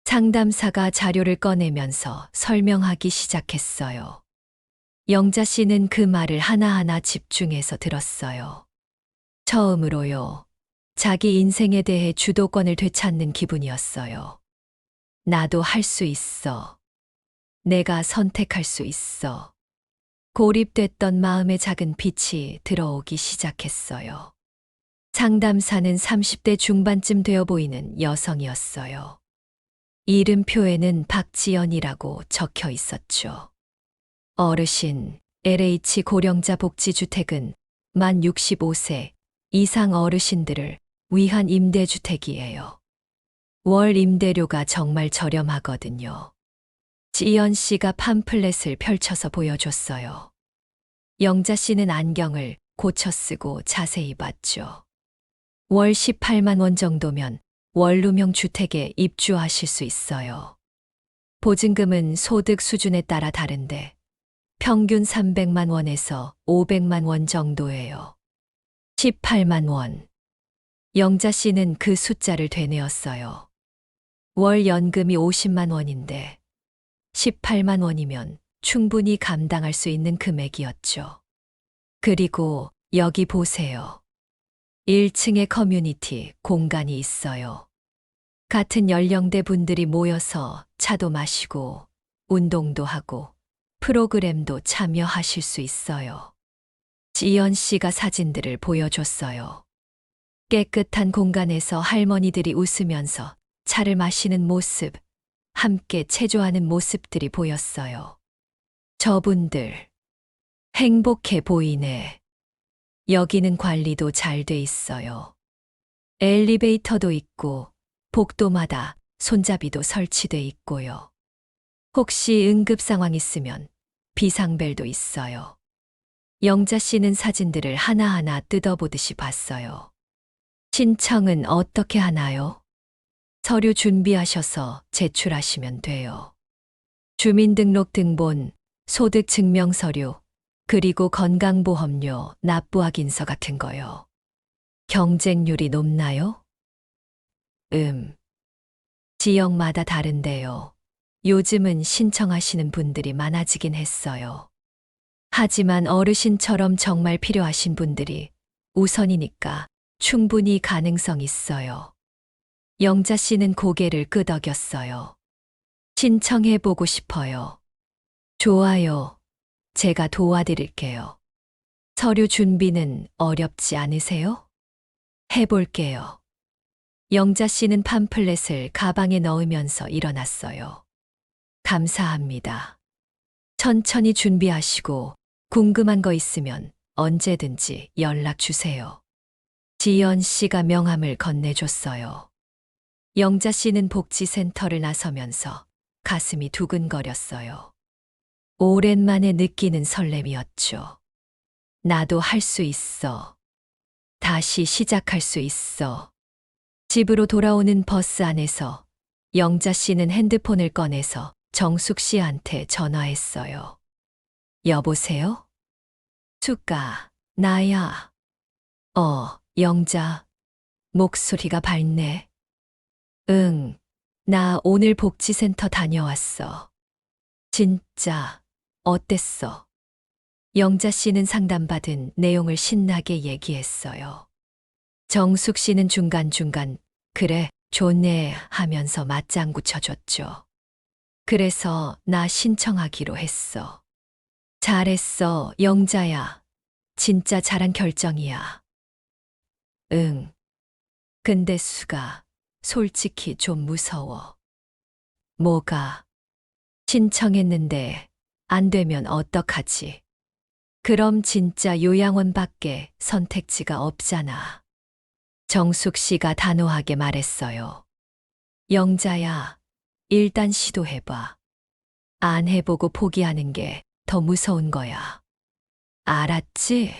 상담사가 자료를 꺼내면서 설명하기 시작했어요. 영자 씨는 그 말을 하나하나 집중해서 들었어요. 처음으로요. 자기 인생에 대해 주도권을 되찾는 기분이었어요. 나도 할 수 있어. 내가 선택할 수 있어. 고립됐던 마음의 작은 빛이 들어오기 시작했어요. 상담사는 30대 중반쯤 되어 보이는 여성이었어요. 이름표에는 박지연이라고 적혀 있었죠. 어르신, LH 고령자 복지주택은 만 65세 이상 어르신들을 위한 임대주택이에요. 월 임대료가 정말 저렴하거든요. 지연 씨가 팜플렛을 펼쳐서 보여줬어요. 영자 씨는 안경을 고쳐 쓰고 자세히 봤죠. 월 18만 원 정도면 원룸형 주택에 입주하실 수 있어요. 보증금은 소득 수준에 따라 다른데 평균 300만 원에서 500만 원 정도예요. 18만 원. 영자 씨는 그 숫자를 되뇌었어요. 월 연금이 50만 원인데 18만 원이면 충분히 감당할 수 있는 금액이었죠. 그리고 여기 보세요. 1층에 커뮤니티 공간이 있어요. 같은 연령대 분들이 모여서 차도 마시고 운동도 하고 프로그램도 참여하실 수 있어요. 지연 씨가 사진들을 보여줬어요. 깨끗한 공간에서 할머니들이 웃으면서 차를 마시는 모습, 함께 체조하는 모습들이 보였어요. 저분들, 행복해 보이네. 여기는 관리도 잘 돼 있어요. 엘리베이터도 있고, 복도마다 손잡이도 설치돼 있고요. 혹시 응급 상황 있으면 비상벨도 있어요. 영자 씨는 사진들을 하나하나 뜯어보듯이 봤어요. 신청은 어떻게 하나요? 서류 준비하셔서 제출하시면 돼요. 주민등록 등본, 소득증명서류, 그리고 건강보험료, 납부확인서 같은 거요. 경쟁률이 높나요? 지역마다 다른데요. 요즘은 신청하시는 분들이 많아지긴 했어요. 하지만 어르신처럼 정말 필요하신 분들이 우선이니까 충분히 가능성 있어요. 영자 씨는 고개를 끄덕였어요. 신청해보고 싶어요. 좋아요. 제가 도와드릴게요. 서류 준비는 어렵지 않으세요? 해볼게요. 영자 씨는 팜플렛을 가방에 넣으면서 일어났어요. 감사합니다. 천천히 준비하시고 궁금한 거 있으면 언제든지 연락 주세요. 지연 씨가 명함을 건네줬어요. 영자 씨는 복지센터를 나서면서 가슴이 두근거렸어요. 오랜만에 느끼는 설렘이었죠. 나도 할 수 있어. 다시 시작할 수 있어. 집으로 돌아오는 버스 안에서 영자 씨는 핸드폰을 꺼내서 정숙 씨한테 전화했어요. 여보세요? 수가, 나야. 영자. 목소리가 밝네. 응, 나 오늘 복지센터 다녀왔어. 진짜, 어땠어? 영자 씨는 상담받은 내용을 신나게 얘기했어요. 정숙 씨는 중간중간, 그래, 좋네 하면서 맞장구 쳐줬죠. 그래서 나 신청하기로 했어. 잘했어, 영자야. 진짜 잘한 결정이야. 응. 근데 수가, 솔직히 좀 무서워. 뭐가? 신청했는데 안 되면 어떡하지? 그럼 진짜 요양원밖에 선택지가 없잖아. 정숙 씨가 단호하게 말했어요. 영자야, 일단 시도해봐. 안 해보고 포기하는 게 더 무서운 거야. 알았지?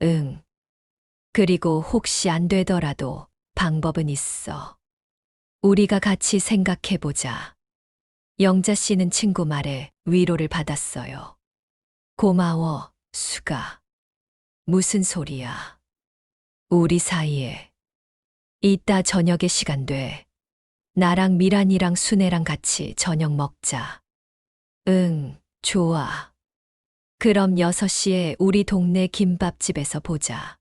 응. 그리고 혹시 안 되더라도 방법은 있어. 우리가 같이 생각해보자. 영자 씨는 친구 말에 위로를 받았어요. 고마워, 수가. 무슨 소리야. 우리 사이에. 이따 저녁에 시간 돼. 나랑 미란이랑 순애랑 같이 저녁 먹자. 응, 좋아. 그럼 6시에 우리 동네 김밥집에서 보자.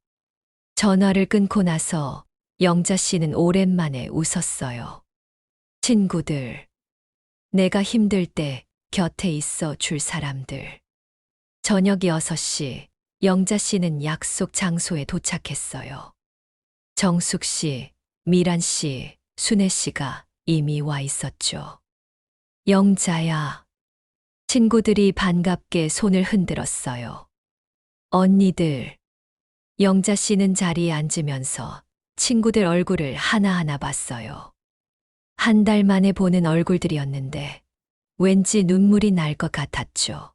전화를 끊고 나서 영자 씨는 오랜만에 웃었어요. 친구들. 내가 힘들 때 곁에 있어 줄 사람들. 저녁 6시, 영자 씨는 약속 장소에 도착했어요. 정숙 씨, 미란 씨, 순애 씨가 이미 와 있었죠. 영자야. 친구들이 반갑게 손을 흔들었어요. 언니들. 영자 씨는 자리에 앉으면서 친구들 얼굴을 하나하나 봤어요. 한 달 만에 보는 얼굴들이었는데 왠지 눈물이 날 것 같았죠.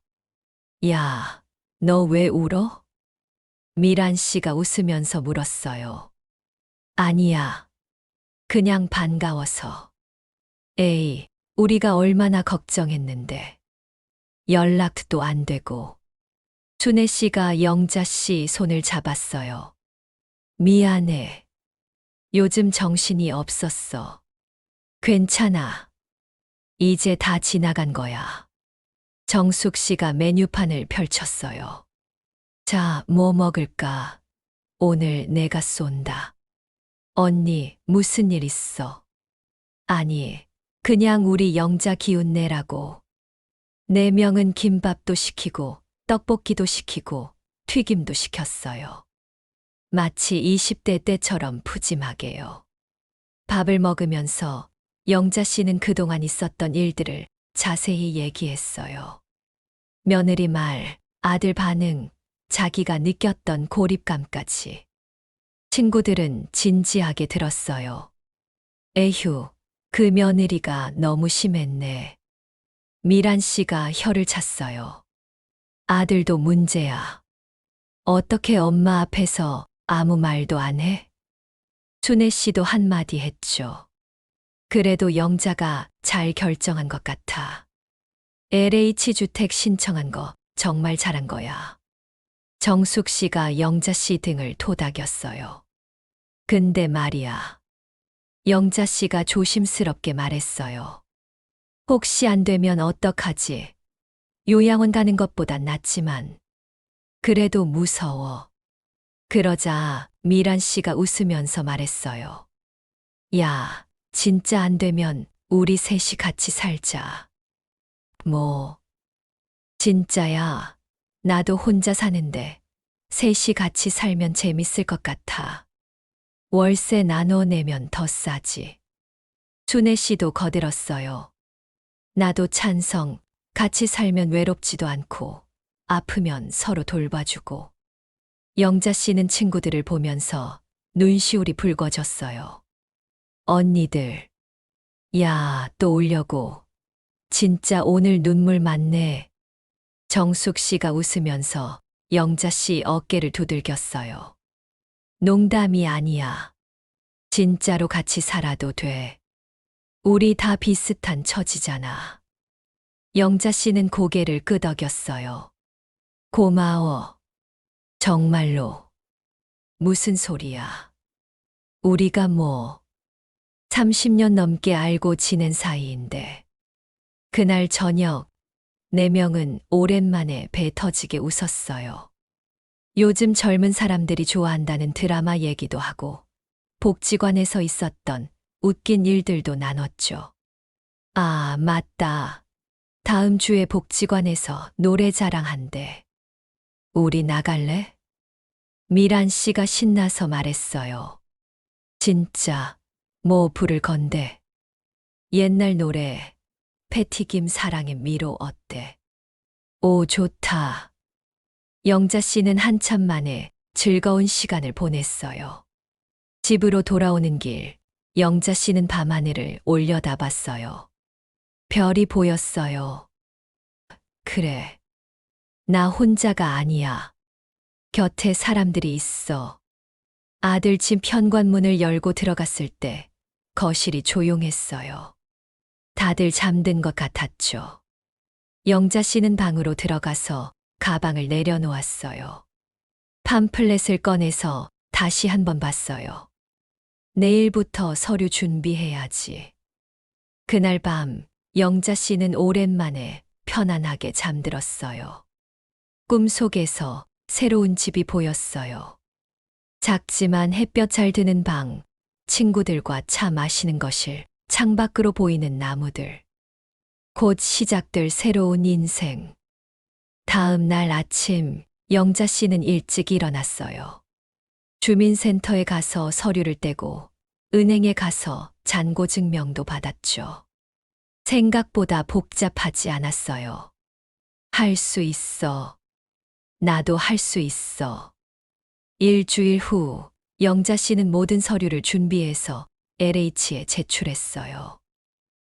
야, 너 왜 울어? 미란 씨가 웃으면서 물었어요. 아니야. 그냥 반가워서. 에이, 우리가 얼마나 걱정했는데. 연락도 안 되고. 순애 씨가 영자 씨 손을 잡았어요. 미안해. 요즘 정신이 없었어. 괜찮아. 이제 다 지나간 거야. 정숙 씨가 메뉴판을 펼쳤어요. 자, 뭐 먹을까? 오늘 내가 쏜다. 언니, 무슨 일 있어? 아니, 그냥 우리 영자 기운 내라고. 4명은 김밥도 시키고, 떡볶이도 시키고, 튀김도 시켰어요. 마치 20대 때처럼 푸짐하게요. 밥을 먹으면서 영자 씨는 그동안 있었던 일들을 자세히 얘기했어요. 며느리 말, 아들 반응, 자기가 느꼈던 고립감까지. 친구들은 진지하게 들었어요. 에휴, 그 며느리가 너무 심했네. 미란 씨가 혀를 찼어요. 아들도 문제야. 어떻게 엄마 앞에서 아무 말도 안 해? 순애 씨도 한마디 했죠. 그래도 영자가 잘 결정한 것 같아. LH 주택 신청한 거 정말 잘한 거야. 정숙 씨가 영자 씨 등을 토닥였어요. 근데 말이야. 영자 씨가 조심스럽게 말했어요. 혹시 안 되면 어떡하지? 요양원 가는 것보단 낫지만. 그래도 무서워. 그러자 미란 씨가 웃으면서 말했어요. 야, 진짜 안 되면 우리 셋이 같이 살자. 뭐, 진짜야. 나도 혼자 사는데 셋이 같이 살면 재밌을 것 같아. 월세 나눠 내면 더 싸지. 순애 씨도 거들었어요. 나도 찬성. 같이 살면 외롭지도 않고 아프면 서로 돌봐주고. 영자 씨는 친구들을 보면서 눈시울이 붉어졌어요. 언니들. 야, 또 울려고. 진짜 오늘 눈물 많네. 정숙 씨가 웃으면서 영자 씨 어깨를 두들겼어요. 농담이 아니야. 진짜로 같이 살아도 돼. 우리 다 비슷한 처지잖아. 영자 씨는 고개를 끄덕였어요. 고마워. 정말로. 무슨 소리야. 우리가 뭐 30년 넘게 알고 지낸 사이인데. 그날 저녁 4명은 오랜만에 배 터지게 웃었어요. 요즘 젊은 사람들이 좋아한다는 드라마 얘기도 하고 복지관에서 있었던 웃긴 일들도 나눴죠. 아, 맞다. 다음 주에 복지관에서 노래 자랑한대. 우리 나갈래? 미란 씨가 신나서 말했어요. 진짜, 뭐 부를 건데. 옛날 노래, 패티김 사랑의 미로 어때? 오, 좋다. 영자 씨는 한참 만에 즐거운 시간을 보냈어요. 집으로 돌아오는 길, 영자 씨는 밤하늘을 올려다봤어요. 별이 보였어요. 그래. 나 혼자가 아니야. 곁에 사람들이 있어. 아들 집 현관문을 열고 들어갔을 때 거실이 조용했어요. 다들 잠든 것 같았죠. 영자 씨는 방으로 들어가서 가방을 내려놓았어요. 팜플렛을 꺼내서 다시 한번 봤어요. 내일부터 서류 준비해야지. 그날 밤 영자 씨는 오랜만에 편안하게 잠들었어요. 꿈속에서 새로운 집이 보였어요. 작지만 햇볕 잘 드는 방, 친구들과 차 마시는 거실, 창밖으로 보이는 나무들. 곧 시작될 새로운 인생. 다음 날 아침, 영자 씨는 일찍 일어났어요. 주민센터에 가서 서류를 떼고 은행에 가서 잔고증명도 받았죠. 생각보다 복잡하지 않았어요. 할 수 있어. 나도 할 수 있어. 일주일 후, 영자 씨는 모든 서류를 준비해서 LH에 제출했어요.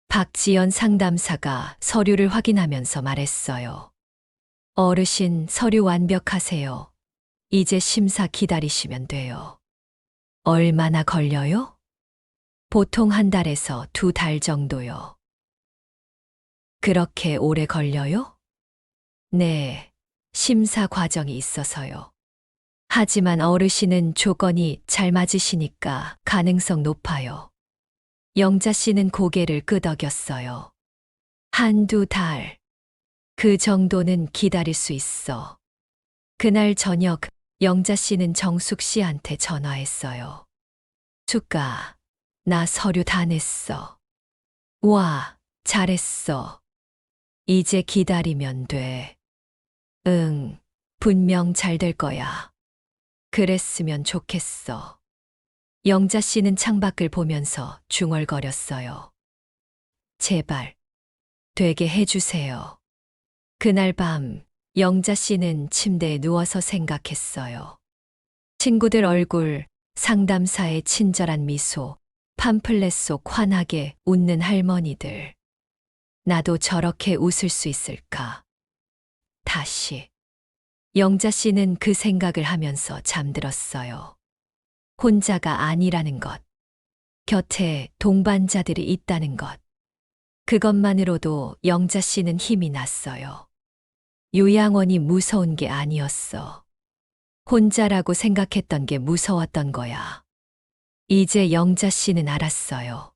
박지연 상담사가 서류를 확인하면서 말했어요. 어르신, 서류 완벽하세요. 이제 심사 기다리시면 돼요. 얼마나 걸려요? 보통 한 달에서 2달 정도요. 그렇게 오래 걸려요? 네, 심사 과정이 있어서요. 하지만 어르신은 조건이 잘 맞으시니까 가능성 높아요. 영자 씨는 고개를 끄덕였어요. 1~2달. 그 정도는 기다릴 수 있어. 그날 저녁, 영자 씨는 정숙 씨한테 전화했어요. 축가, 나 서류 다 냈어. 와, 잘했어. 이제 기다리면 돼. 응, 분명 잘 될 거야. 그랬으면 좋겠어. 영자 씨는 창밖을 보면서 중얼거렸어요. 제발, 되게 해주세요. 그날 밤, 영자 씨는 침대에 누워서 생각했어요. 친구들 얼굴, 상담사의 친절한 미소, 팜플렛 속 환하게 웃는 할머니들. 나도 저렇게 웃을 수 있을까? 다시. 영자 씨는 그 생각을 하면서 잠들었어요. 혼자가 아니라는 것. 곁에 동반자들이 있다는 것. 그것만으로도 영자 씨는 힘이 났어요. 요양원이 무서운 게 아니었어. 혼자라고 생각했던 게 무서웠던 거야. 이제 영자 씨는 알았어요.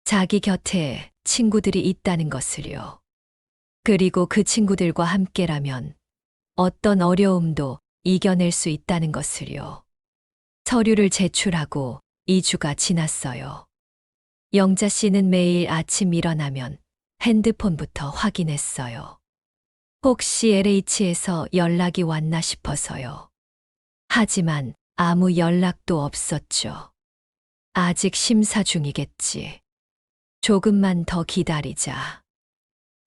자기 곁에 친구들이 있다는 것을요. 그리고 그 친구들과 함께라면 어떤 어려움도 이겨낼 수 있다는 것을요. 서류를 제출하고 2주가 지났어요. 영자 씨는 매일 아침 일어나면 핸드폰부터 확인했어요. 혹시 LH에서 연락이 왔나 싶어서요. 하지만 아무 연락도 없었죠. 아직 심사 중이겠지. 조금만 더 기다리자.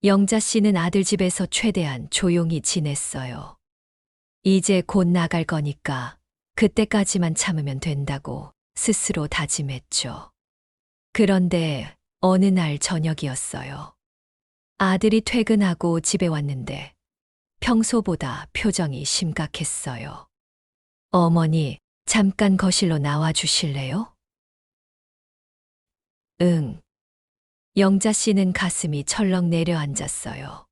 영자 씨는 아들 집에서 최대한 조용히 지냈어요. 이제 곧 나갈 거니까 그때까지만 참으면 된다고 스스로 다짐했죠. 그런데 어느 날 저녁이었어요. 아들이 퇴근하고 집에 왔는데 평소보다 표정이 심각했어요. 어머니, 잠깐 거실로 나와 주실래요? 응. 영자 씨는 가슴이 철렁 내려앉았어요.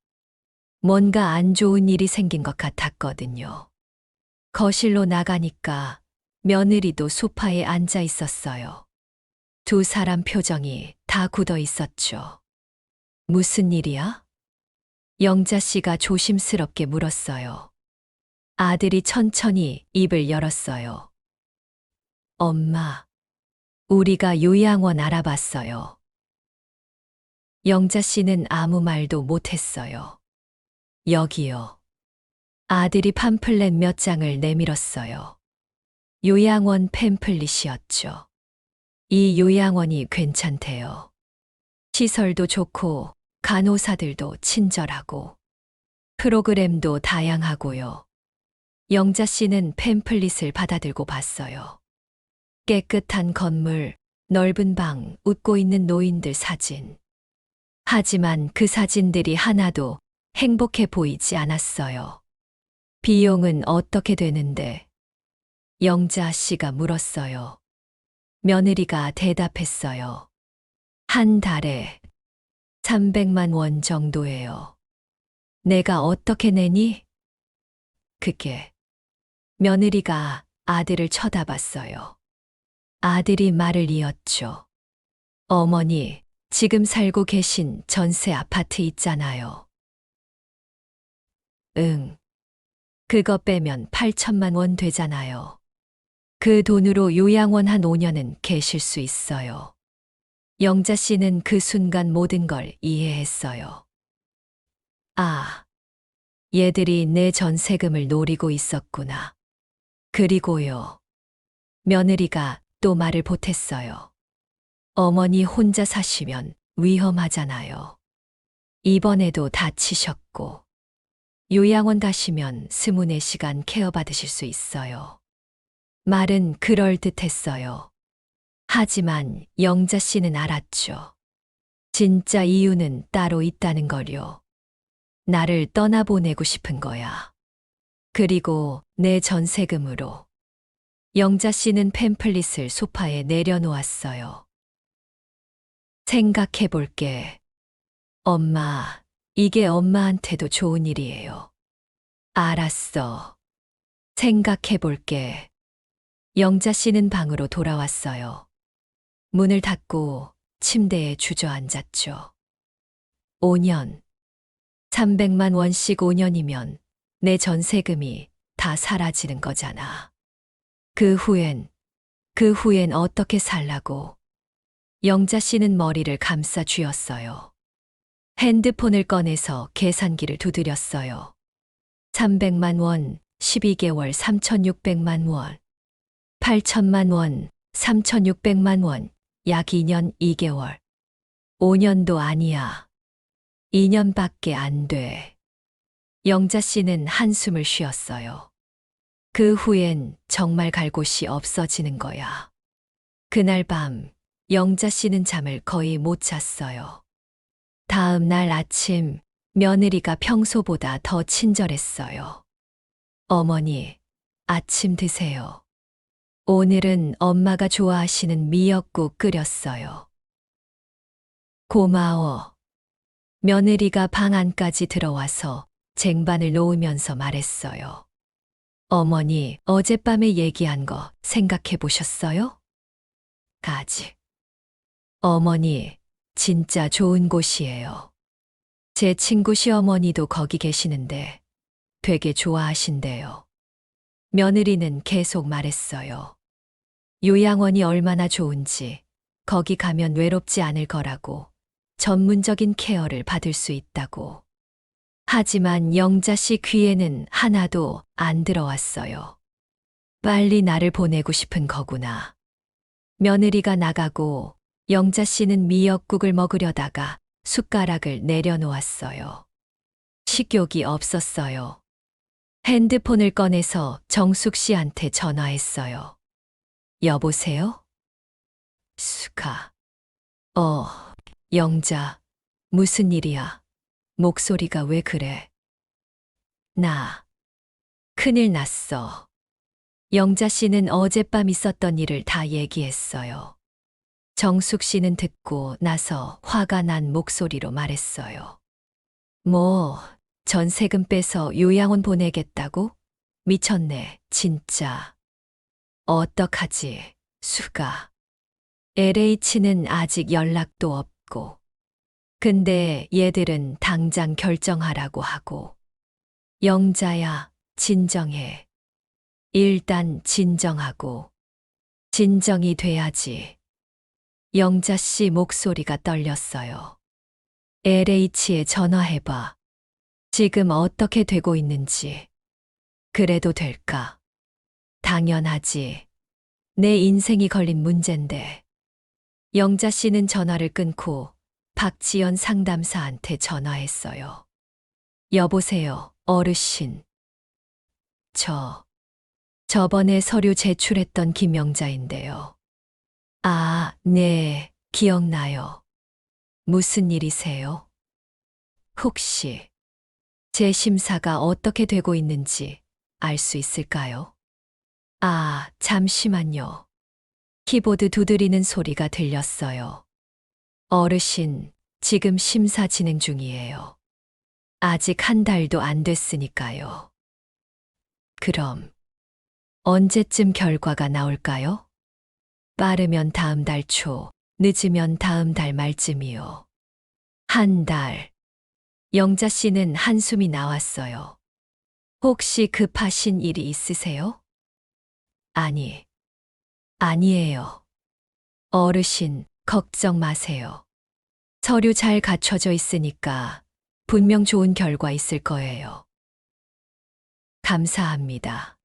뭔가 안 좋은 일이 생긴 것 같았거든요. 거실로 나가니까 며느리도 소파에 앉아 있었어요. 두 사람 표정이 다 굳어 있었죠. 무슨 일이야? 영자 씨가 조심스럽게 물었어요. 아들이 천천히 입을 열었어요. 엄마, 우리가 요양원 알아봤어요. 영자 씨는 아무 말도 못했어요. 여기요. 아들이 팜플렛 몇 장을 내밀었어요. 요양원 팸플릿이었죠. 이 요양원이 괜찮대요. 시설도 좋고 간호사들도 친절하고 프로그램도 다양하고요. 영자 씨는 팸플릿을 받아들고 봤어요. 깨끗한 건물, 넓은 방, 웃고 있는 노인들 사진. 하지만 그 사진들이 하나도 행복해 보이지 않았어요. 비용은 어떻게 되는데? 영자 씨가 물었어요. 며느리가 대답했어요. 한 달에 300만 원 정도예요. 내가 어떻게 내니? 그게 며느리가 아들을 쳐다봤어요. 아들이 말을 이었죠. 어머니, 지금 살고 계신 전세 아파트 있잖아요. 응. 그거 빼면 8천만 원 되잖아요. 그 돈으로 요양원 한 5년은 계실 수 있어요. 영자 씨는 그 순간 모든 걸 이해했어요. 아, 얘들이 내 전세금을 노리고 있었구나. 그리고요. 며느리가 또 말을 보탰어요. 어머니 혼자 사시면 위험하잖아요. 이번에도 다치셨고, 요양원 가시면 24시간 케어받으실 수 있어요. 말은 그럴듯했어요. 하지만 영자 씨는 알았죠. 진짜 이유는 따로 있다는 걸요. 나를 떠나보내고 싶은 거야. 그리고 내 전세금으로. 영자 씨는 팸플릿을 소파에 내려놓았어요. 생각해 볼게. 엄마, 이게 엄마한테도 좋은 일이에요. 알았어. 생각해 볼게. 영자 씨는 방으로 돌아왔어요. 문을 닫고 침대에 주저앉았죠. 5년. 300만 원씩 5년이면 내 전세금이 다 사라지는 거잖아. 그 후엔 어떻게 살라고. 영자 씨는 머리를 감싸 쥐었어요. 핸드폰을 꺼내서 계산기를 두드렸어요. 300만 원, 12개월 3,600만 원. 8천만 원, 3,600만 원, 약 2년 2개월. 5년도 아니야. 2년밖에 안 돼. 영자 씨는 한숨을 쉬었어요. 그 후엔 정말 갈 곳이 없어지는 거야. 그날 밤, 영자 씨는 잠을 거의 못 잤어요. 다음 날 아침, 며느리가 평소보다 더 친절했어요. 어머니, 아침 드세요. 오늘은 엄마가 좋아하시는 미역국 끓였어요. 고마워. 며느리가 방 안까지 들어와서 쟁반을 놓으면서 말했어요. 어머니, 어젯밤에 얘기한 거 생각해 보셨어요? 가지. 어머니, 진짜 좋은 곳이에요. 제 친구 시어머니도 거기 계시는데 되게 좋아하신대요. 며느리는 계속 말했어요. 요양원이 얼마나 좋은지, 거기 가면 외롭지 않을 거라고, 전문적인 케어를 받을 수 있다고. 하지만 영자 씨 귀에는 하나도 안 들어왔어요. 빨리 나를 보내고 싶은 거구나. 며느리가 나가고 영자 씨는 미역국을 먹으려다가 숟가락을 내려놓았어요. 식욕이 없었어요. 핸드폰을 꺼내서 정숙 씨한테 전화했어요. 여보세요? 수가. 영자, 무슨 일이야? 목소리가 왜 그래? 나, 큰일 났어. 영자 씨는 어젯밤 있었던 일을 다 얘기했어요. 정숙 씨는 듣고 나서 화가 난 목소리로 말했어요. 뭐, 전세금 빼서 요양원 보내겠다고? 미쳤네, 진짜. 어떡하지, 수가. LH는 아직 연락도 없고. 근데 얘들은 당장 결정하라고 하고. 영자야, 진정해. 일단 진정하고. 진정이 돼야지. 영자 씨 목소리가 떨렸어요. LH에 전화해봐. 지금 어떻게 되고 있는지. 그래도 될까? 당연하지. 내 인생이 걸린 문제인데. 영자 씨는 전화를 끊고 박지연 상담사한테 전화했어요. 여보세요, 어르신. 저번에 서류 제출했던 김영자인데요. 아, 네, 기억나요. 무슨 일이세요? 혹시 제 심사가 어떻게 되고 있는지 알 수 있을까요? 아, 잠시만요. 키보드 두드리는 소리가 들렸어요. 어르신, 지금 심사 진행 중이에요. 아직 한 달도 안 됐으니까요. 그럼 언제쯤 결과가 나올까요? 빠르면 다음 달 초, 늦으면 다음 달 말쯤이요. 한 달. 영자 씨는 한숨이 나왔어요. 혹시 급하신 일이 있으세요? 아니에요. 어르신, 걱정 마세요. 서류 잘 갖춰져 있으니까 분명 좋은 결과 있을 거예요. 감사합니다.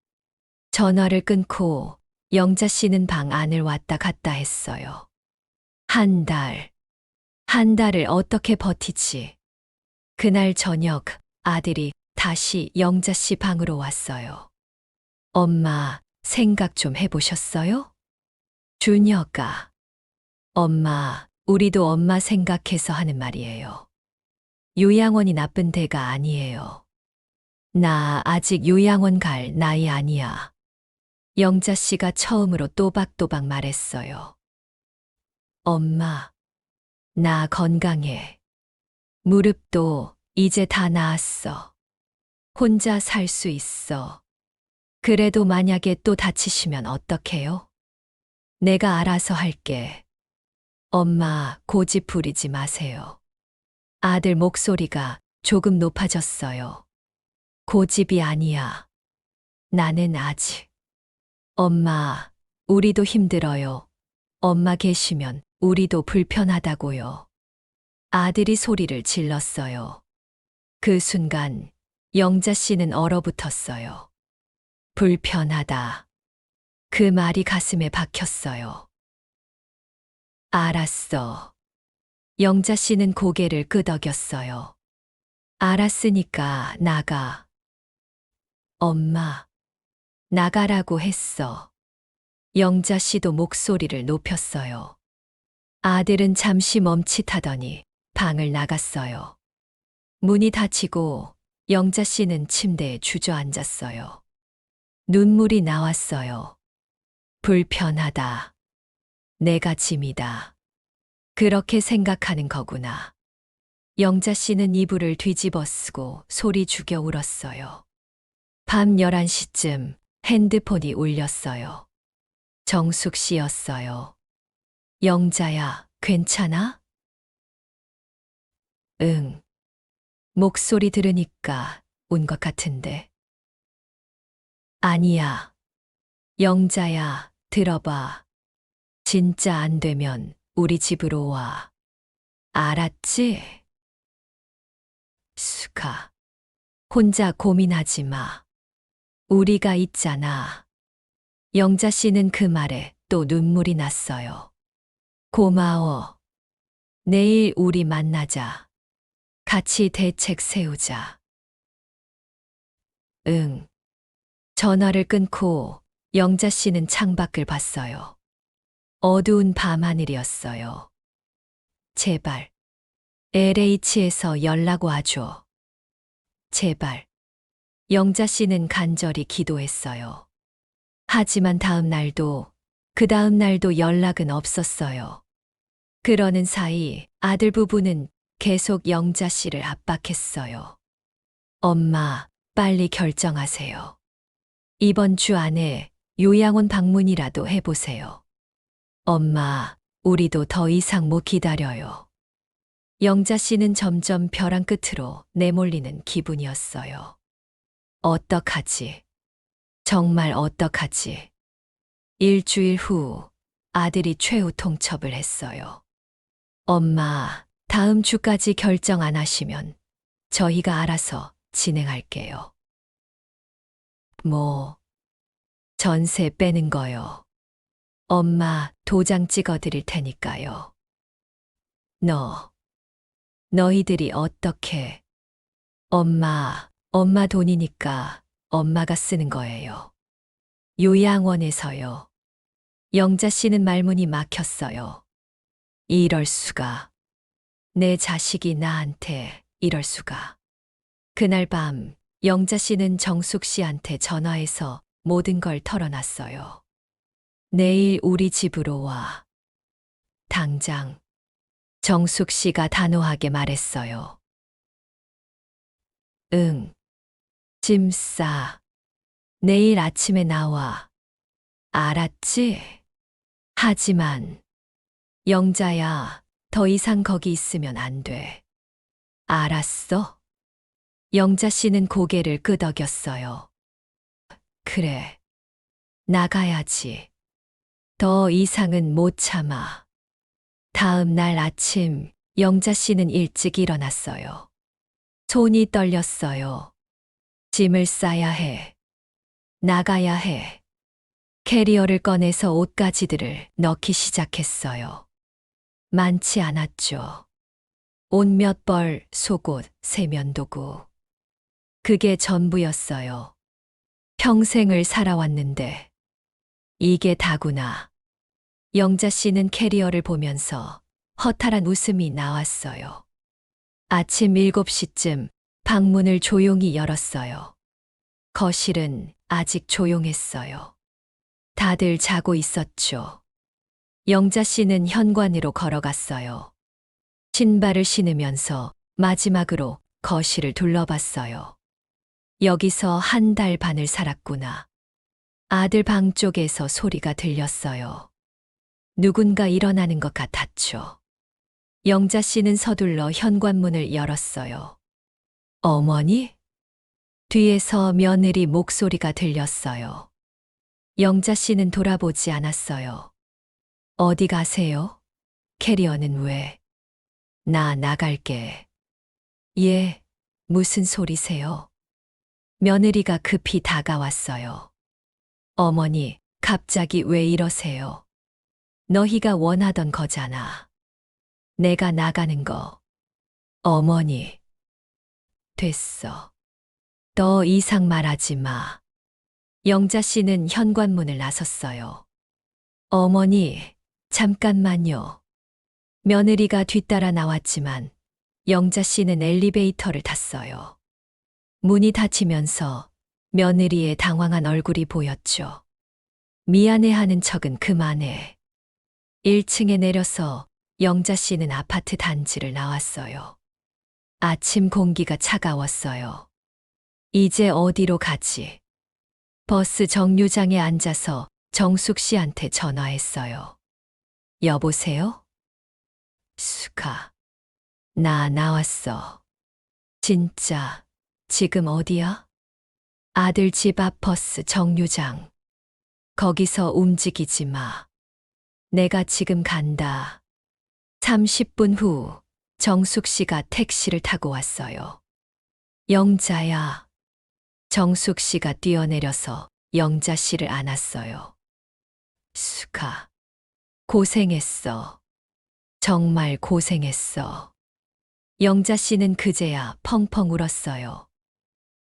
전화를 끊고 영자 씨는 방 안을 왔다 갔다 했어요. 한 달을 어떻게 버티지? 그날 저녁 아들이 다시 영자 씨 방으로 왔어요. 엄마, 생각 좀 해보셨어요? 준혁아. 엄마, 우리도 엄마 생각해서 하는 말이에요. 요양원이 나쁜 데가 아니에요. 나 아직 요양원 갈 나이 아니야. 영자 씨가 처음으로 또박또박 말했어요. 엄마, 나 건강해. 무릎도 이제 다 나았어. 혼자 살 수 있어. 그래도 만약에 또 다치시면 어떡해요? 내가 알아서 할게. 엄마, 고집 부리지 마세요. 아들 목소리가 조금 높아졌어요. 고집이 아니야. 나는 아직. 엄마, 우리도 힘들어요. 엄마 계시면 우리도 불편하다고요. 아들이 소리를 질렀어요. 그 순간 영자 씨는 얼어붙었어요. 불편하다. 그 말이 가슴에 박혔어요. 알았어. 영자 씨는 고개를 끄덕였어요. 알았으니까 나가. 엄마, 나가라고 했어. 영자 씨도 목소리를 높였어요. 아들은 잠시 멈칫하더니 방을 나갔어요. 문이 닫히고 영자 씨는 침대에 주저앉았어요. 눈물이 나왔어요. 불편하다. 내가 짐이다. 그렇게 생각하는 거구나. 영자 씨는 이불을 뒤집어 쓰고 소리 죽여 울었어요. 밤 11시쯤 핸드폰이 울렸어요. 정숙 씨였어요. 영자야, 괜찮아? 응. 목소리 들으니까 운 것 같은데. 아니야. 영자야, 들어봐. 진짜 안 되면 우리 집으로 와. 알았지? 수가. 혼자 고민하지 마. 우리가 있잖아. 영자 씨는 그 말에 또 눈물이 났어요. 고마워. 내일 우리 만나자. 같이 대책 세우자. 응. 전화를 끊고 영자 씨는 창밖을 봤어요. 어두운 밤하늘이었어요. 제발. LH에서 연락 와줘. 제발. 영자 씨는 간절히 기도했어요. 하지만 그 다음 날도 연락은 없었어요. 그러는 사이 아들 부부는 계속 영자 씨를 압박했어요. 엄마, 빨리 결정하세요. 이번 주 안에 요양원 방문이라도 해보세요. 엄마, 우리도 더 이상 못 기다려요. 영자 씨는 점점 벼랑 끝으로 내몰리는 기분이었어요. 어떡하지? 정말 어떡하지? 일주일 후 아들이 최후 통첩을 했어요. 엄마, 다음 주까지 결정 안 하시면 저희가 알아서 진행할게요. 뭐, 전세 빼는 거요. 엄마 도장 찍어 드릴 테니까요. 너희들이 어떻게? 엄마 돈이니까 엄마가 쓰는 거예요. 요양원에서요. 영자 씨는 말문이 막혔어요. 이럴 수가. 내 자식이 나한테 이럴 수가. 그날 밤 영자 씨는 정숙 씨한테 전화해서 모든 걸 털어놨어요. 내일 우리 집으로 와. 당장. 정숙 씨가 단호하게 말했어요. 응. 짐 싸. 내일 아침에 나와. 알았지? 하지만 영자야, 더 이상 거기 있으면 안 돼. 알았어? 영자 씨는 고개를 끄덕였어요. 그래. 나가야지. 더 이상은 못 참아. 다음 날 아침, 영자 씨는 일찍 일어났어요. 손이 떨렸어요. 짐을 싸야 해. 나가야 해. 캐리어를 꺼내서 옷가지들을 넣기 시작했어요. 많지 않았죠. 옷 몇 벌, 속옷, 세면도구. 그게 전부였어요. 평생을 살아왔는데 이게 다구나. 영자 씨는 캐리어를 보면서 허탈한 웃음이 나왔어요. 아침 7시쯤 방문을 조용히 열었어요. 거실은 아직 조용했어요. 다들 자고 있었죠. 영자 씨는 현관으로 걸어갔어요. 신발을 신으면서 마지막으로 거실을 둘러봤어요. 여기서 한 달 반을 살았구나. 아들 방 쪽에서 소리가 들렸어요. 누군가 일어나는 것 같았죠. 영자 씨는 서둘러 현관문을 열었어요. 어머니? 뒤에서 며느리 목소리가 들렸어요. 영자 씨는 돌아보지 않았어요. 어디 가세요? 캐리어는 왜? 나 나갈게. 예, 무슨 소리세요? 며느리가 급히 다가왔어요. 어머니, 갑자기 왜 이러세요? 너희가 원하던 거잖아. 내가 나가는 거. 어머니. 됐어. 더 이상 말하지 마. 영자 씨는 현관문을 나섰어요. 어머니, 잠깐만요. 며느리가 뒤따라 나왔지만 영자 씨는 엘리베이터를 탔어요. 문이 닫히면서 며느리의 당황한 얼굴이 보였죠. 미안해하는 척은 그만해. 1층에 내려서 영자 씨는 아파트 단지를 나왔어요. 아침 공기가 차가웠어요. 이제 어디로 가지? 버스 정류장에 앉아서 정숙 씨한테 전화했어요. 여보세요? 수카. 나 나왔어. 진짜, 지금 어디야? 아들 집 앞 버스 정류장. 거기서 움직이지 마. 내가 지금 간다. 30분 후 정숙 씨가 택시를 타고 왔어요. 영자야. 정숙 씨가 뛰어내려서 영자 씨를 안았어요. 수카. 고생했어. 정말 고생했어. 영자 씨는 그제야 펑펑 울었어요.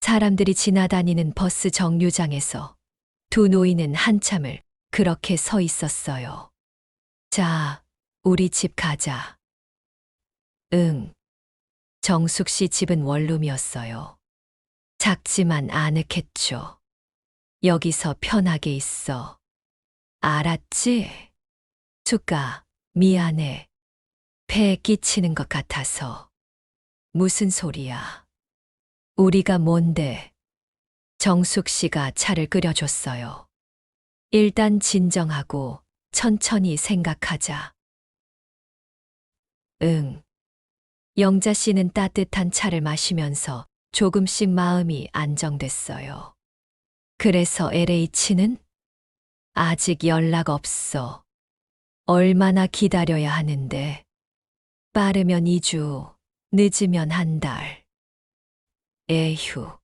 사람들이 지나다니는 버스 정류장에서 두 노인은 한참을 그렇게 서 있었어요. 자, 우리 집 가자. 응. 정숙 씨 집은 원룸이었어요. 작지만 아늑했죠. 여기서 편하게 있어. 알았지? 수가, 미안해. 배에 끼치는 것 같아서. 무슨 소리야? 우리가 뭔데? 정숙 씨가 차를 끓여줬어요. 일단 진정하고 천천히 생각하자. 응. 영자 씨는 따뜻한 차를 마시면서 조금씩 마음이 안정됐어요. 그래서 LH는? 아직 연락 없어. 얼마나 기다려야 하는데. 빠르면 2주, 늦으면 한 달. 에휴.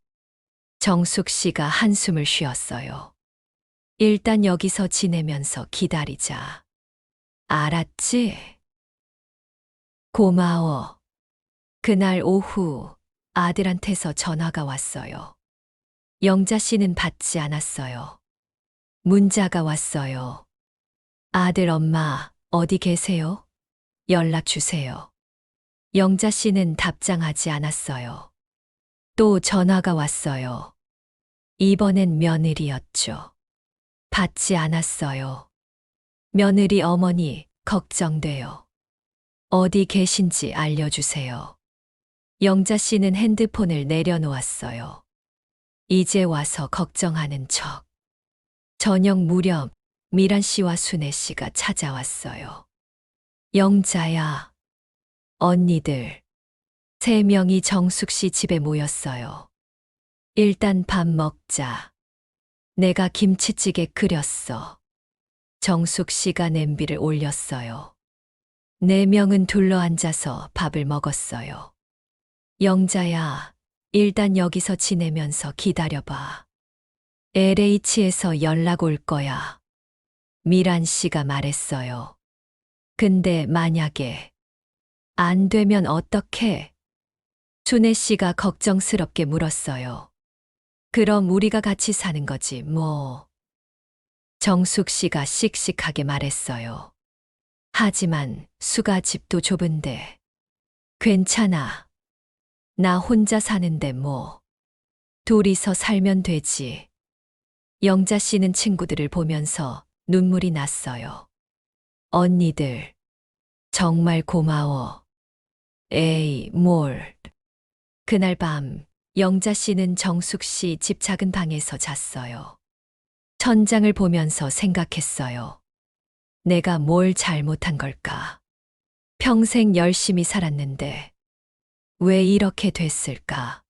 정숙 씨가 한숨을 쉬었어요. 일단 여기서 지내면서 기다리자. 알았지? 고마워. 그날 오후 아들한테서 전화가 왔어요. 영자 씨는 받지 않았어요. 문자가 왔어요. 아들 엄마 어디 계세요? 연락 주세요. 영자 씨는 답장하지 않았어요. 또 전화가 왔어요. 이번엔 며느리였죠. 받지 않았어요. 며느리 어머니, 걱정돼요. 어디 계신지 알려주세요. 영자 씨는 핸드폰을 내려놓았어요. 이제 와서 걱정하는 척. 저녁 무렵 미란 씨와 순애 씨가 찾아왔어요. 영자야, 언니들. 3명이 정숙 씨 집에 모였어요. 일단 밥 먹자. 내가 김치찌개 끓였어. 정숙 씨가 냄비를 올렸어요. 4명은 둘러앉아서 밥을 먹었어요. 영자야, 일단 여기서 지내면서 기다려봐. LH에서 연락 올 거야. 미란 씨가 말했어요. 근데 만약에 안 되면 어떡해? 순애 씨가 걱정스럽게 물었어요. 그럼 우리가 같이 사는 거지, 뭐. 정숙 씨가 씩씩하게 말했어요. 하지만 수가 집도 좁은데. 괜찮아. 나 혼자 사는데 뭐. 둘이서 살면 되지. 영자 씨는 친구들을 보면서 눈물이 났어요. 언니들, 정말 고마워. 에이, 뭘. 그날 밤, 영자 씨는 정숙 씨 집 작은 방에서 잤어요. 천장을 보면서 생각했어요. 내가 뭘 잘못한 걸까? 평생 열심히 살았는데 왜 이렇게 됐을까?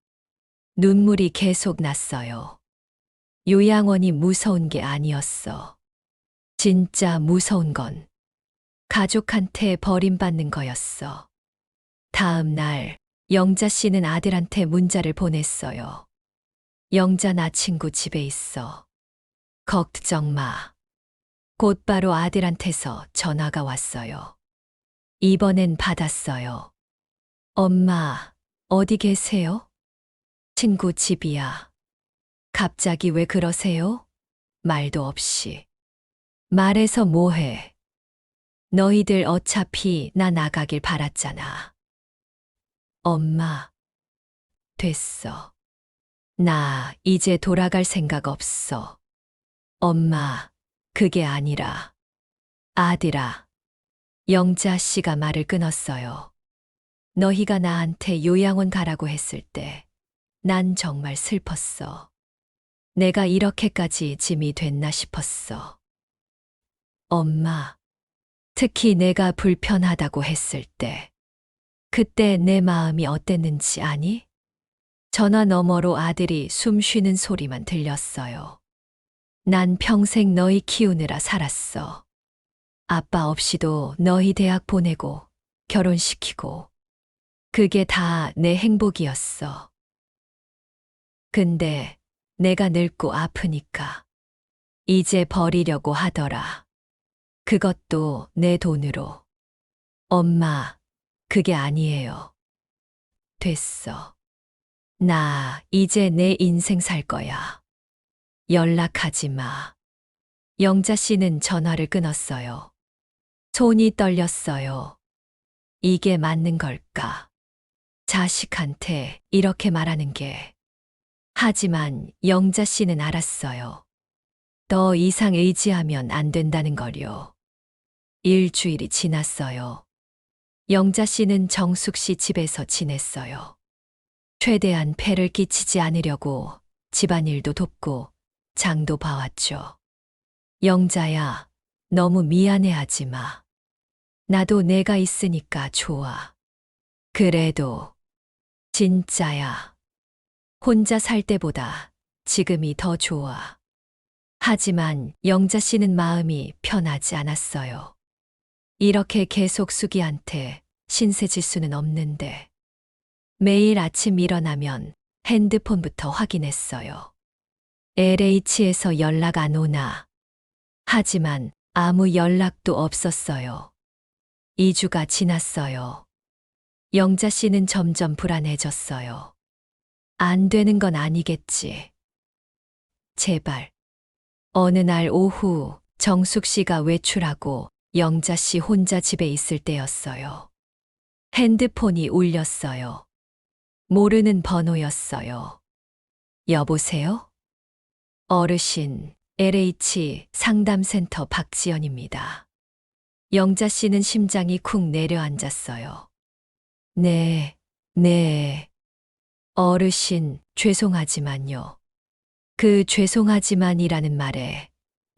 눈물이 계속 났어요. 요양원이 무서운 게 아니었어. 진짜 무서운 건 가족한테 버림받는 거였어. 다음 날, 영자 씨는 아들한테 문자를 보냈어요. 영자, 나 친구 집에 있어. 걱정 마. 곧바로 아들한테서 전화가 왔어요. 이번엔 받았어요. 엄마, 어디 계세요? 친구 집이야. 갑자기 왜 그러세요? 말도 없이. 말해서 뭐해? 너희들 어차피 나 나가길 바랐잖아. 엄마, 됐어. 나 이제 돌아갈 생각 없어. 엄마, 그게 아니라. 아들아. 영자 씨가 말을 끊었어요. 너희가 나한테 요양원 가라고 했을 때 난 정말 슬펐어. 내가 이렇게까지 짐이 됐나 싶었어. 엄마, 특히 내가 불편하다고 했을 때. 그때 내 마음이 어땠는지 아니? 전화 너머로 아들이 숨 쉬는 소리만 들렸어요. 난 평생 너희 키우느라 살았어. 아빠 없이도 너희 대학 보내고 결혼시키고. 그게 다 내 행복이었어. 근데 내가 늙고 아프니까 이제 버리려고 하더라. 그것도 내 돈으로. 엄마, 그게 아니에요. 됐어. 나 이제 내 인생 살 거야. 연락하지 마. 영자 씨는 전화를 끊었어요. 손이 떨렸어요. 이게 맞는 걸까? 자식한테 이렇게 말하는 게. 하지만 영자 씨는 알았어요. 더 이상 의지하면 안 된다는 걸요. 일주일이 지났어요. 영자 씨는 정숙 씨 집에서 지냈어요. 최대한 폐를 끼치지 않으려고 집안일도 돕고 장도 봐왔죠. 영자야, 너무 미안해하지 마. 나도 내가 있으니까 좋아. 그래도 진짜야. 혼자 살 때보다 지금이 더 좋아. 하지만 영자 씨는 마음이 편하지 않았어요. 이렇게 계속 수기한테 신세질 수는 없는데. 매일 아침 일어나면 핸드폰부터 확인했어요. LH에서 연락 안 오나. 하지만 아무 연락도 없었어요. 2주가 지났어요. 영자 씨는 점점 불안해졌어요. 안 되는 건 아니겠지. 제발. 어느 날 오후 정숙 씨가 외출하고 영자 씨 혼자 집에 있을 때였어요. 핸드폰이 울렸어요. 모르는 번호였어요. 여보세요? 어르신, LH 상담센터 박지연입니다. 영자 씨는 심장이 쿵 내려앉았어요. 네, 네. 어르신, 죄송하지만요. 그 죄송하지만이라는 말에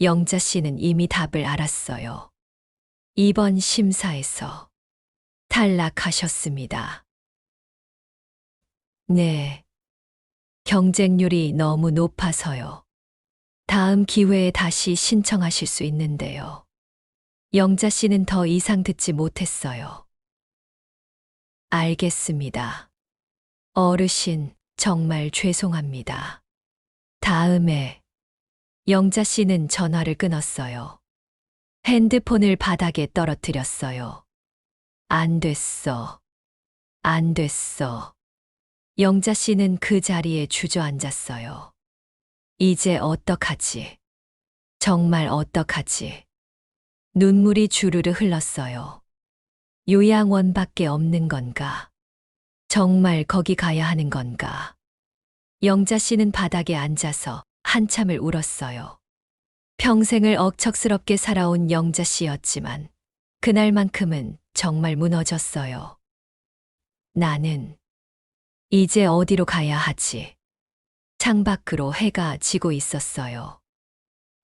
영자 씨는 이미 답을 알았어요. 이번 심사에서 탈락하셨습니다. 네. 경쟁률이 너무 높아서요. 다음 기회에 다시 신청하실 수 있는데요. 영자 씨는 더 이상 듣지 못했어요. 알겠습니다. 어르신, 정말 죄송합니다. 다음에 영자 씨는 전화를 끊었어요. 핸드폰을 바닥에 떨어뜨렸어요. 안 됐어. 안 됐어. 영자 씨는 그 자리에 주저앉았어요. 이제 어떡하지? 정말 어떡하지? 눈물이 주르르 흘렀어요. 요양원밖에 없는 건가? 정말 거기 가야 하는 건가? 영자 씨는 바닥에 앉아서 한참을 울었어요. 평생을 억척스럽게 살아온 영자 씨였지만 그날만큼은 정말 무너졌어요. 나는 이제 어디로 가야 하지? 창밖으로 해가 지고 있었어요.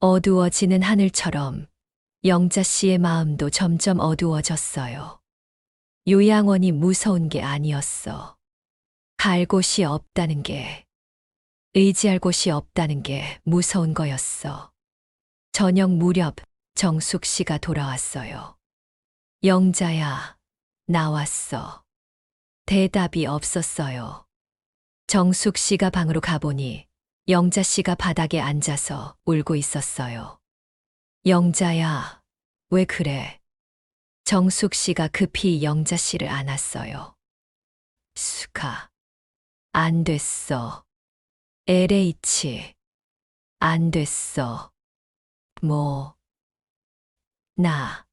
어두워지는 하늘처럼 영자 씨의 마음도 점점 어두워졌어요. 요양원이 무서운 게 아니었어. 갈 곳이 없다는 게, 의지할 곳이 없다는 게 무서운 거였어. 저녁 무렵 정숙 씨가 돌아왔어요. 영자야, 나왔어. 대답이 없었어요. 정숙 씨가 방으로 가보니 영자 씨가 바닥에 앉아서 울고 있었어요. 영자야, 왜 그래? 정숙 씨가 급히 영자 씨를 안았어요. 수가, 안 됐어. LH, 안 됐어. 뭐, 나,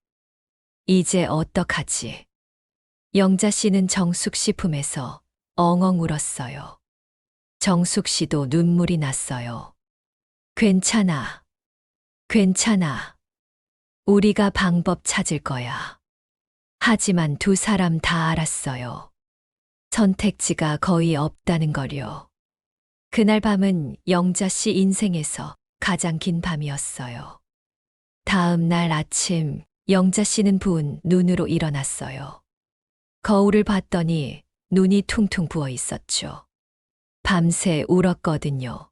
이제 어떡하지? 영자 씨는 정숙 씨 품에서 엉엉 울었어요. 정숙 씨도 눈물이 났어요. 괜찮아. 괜찮아. 우리가 방법 찾을 거야. 하지만 두 사람 다 알았어요. 선택지가 거의 없다는 거요. 그날 밤은 영자 씨 인생에서 가장 긴 밤이었어요. 다음 날 아침 영자 씨는 부은 눈으로 일어났어요. 거울을 봤더니 눈이 퉁퉁 부어 있었죠. 밤새 울었거든요.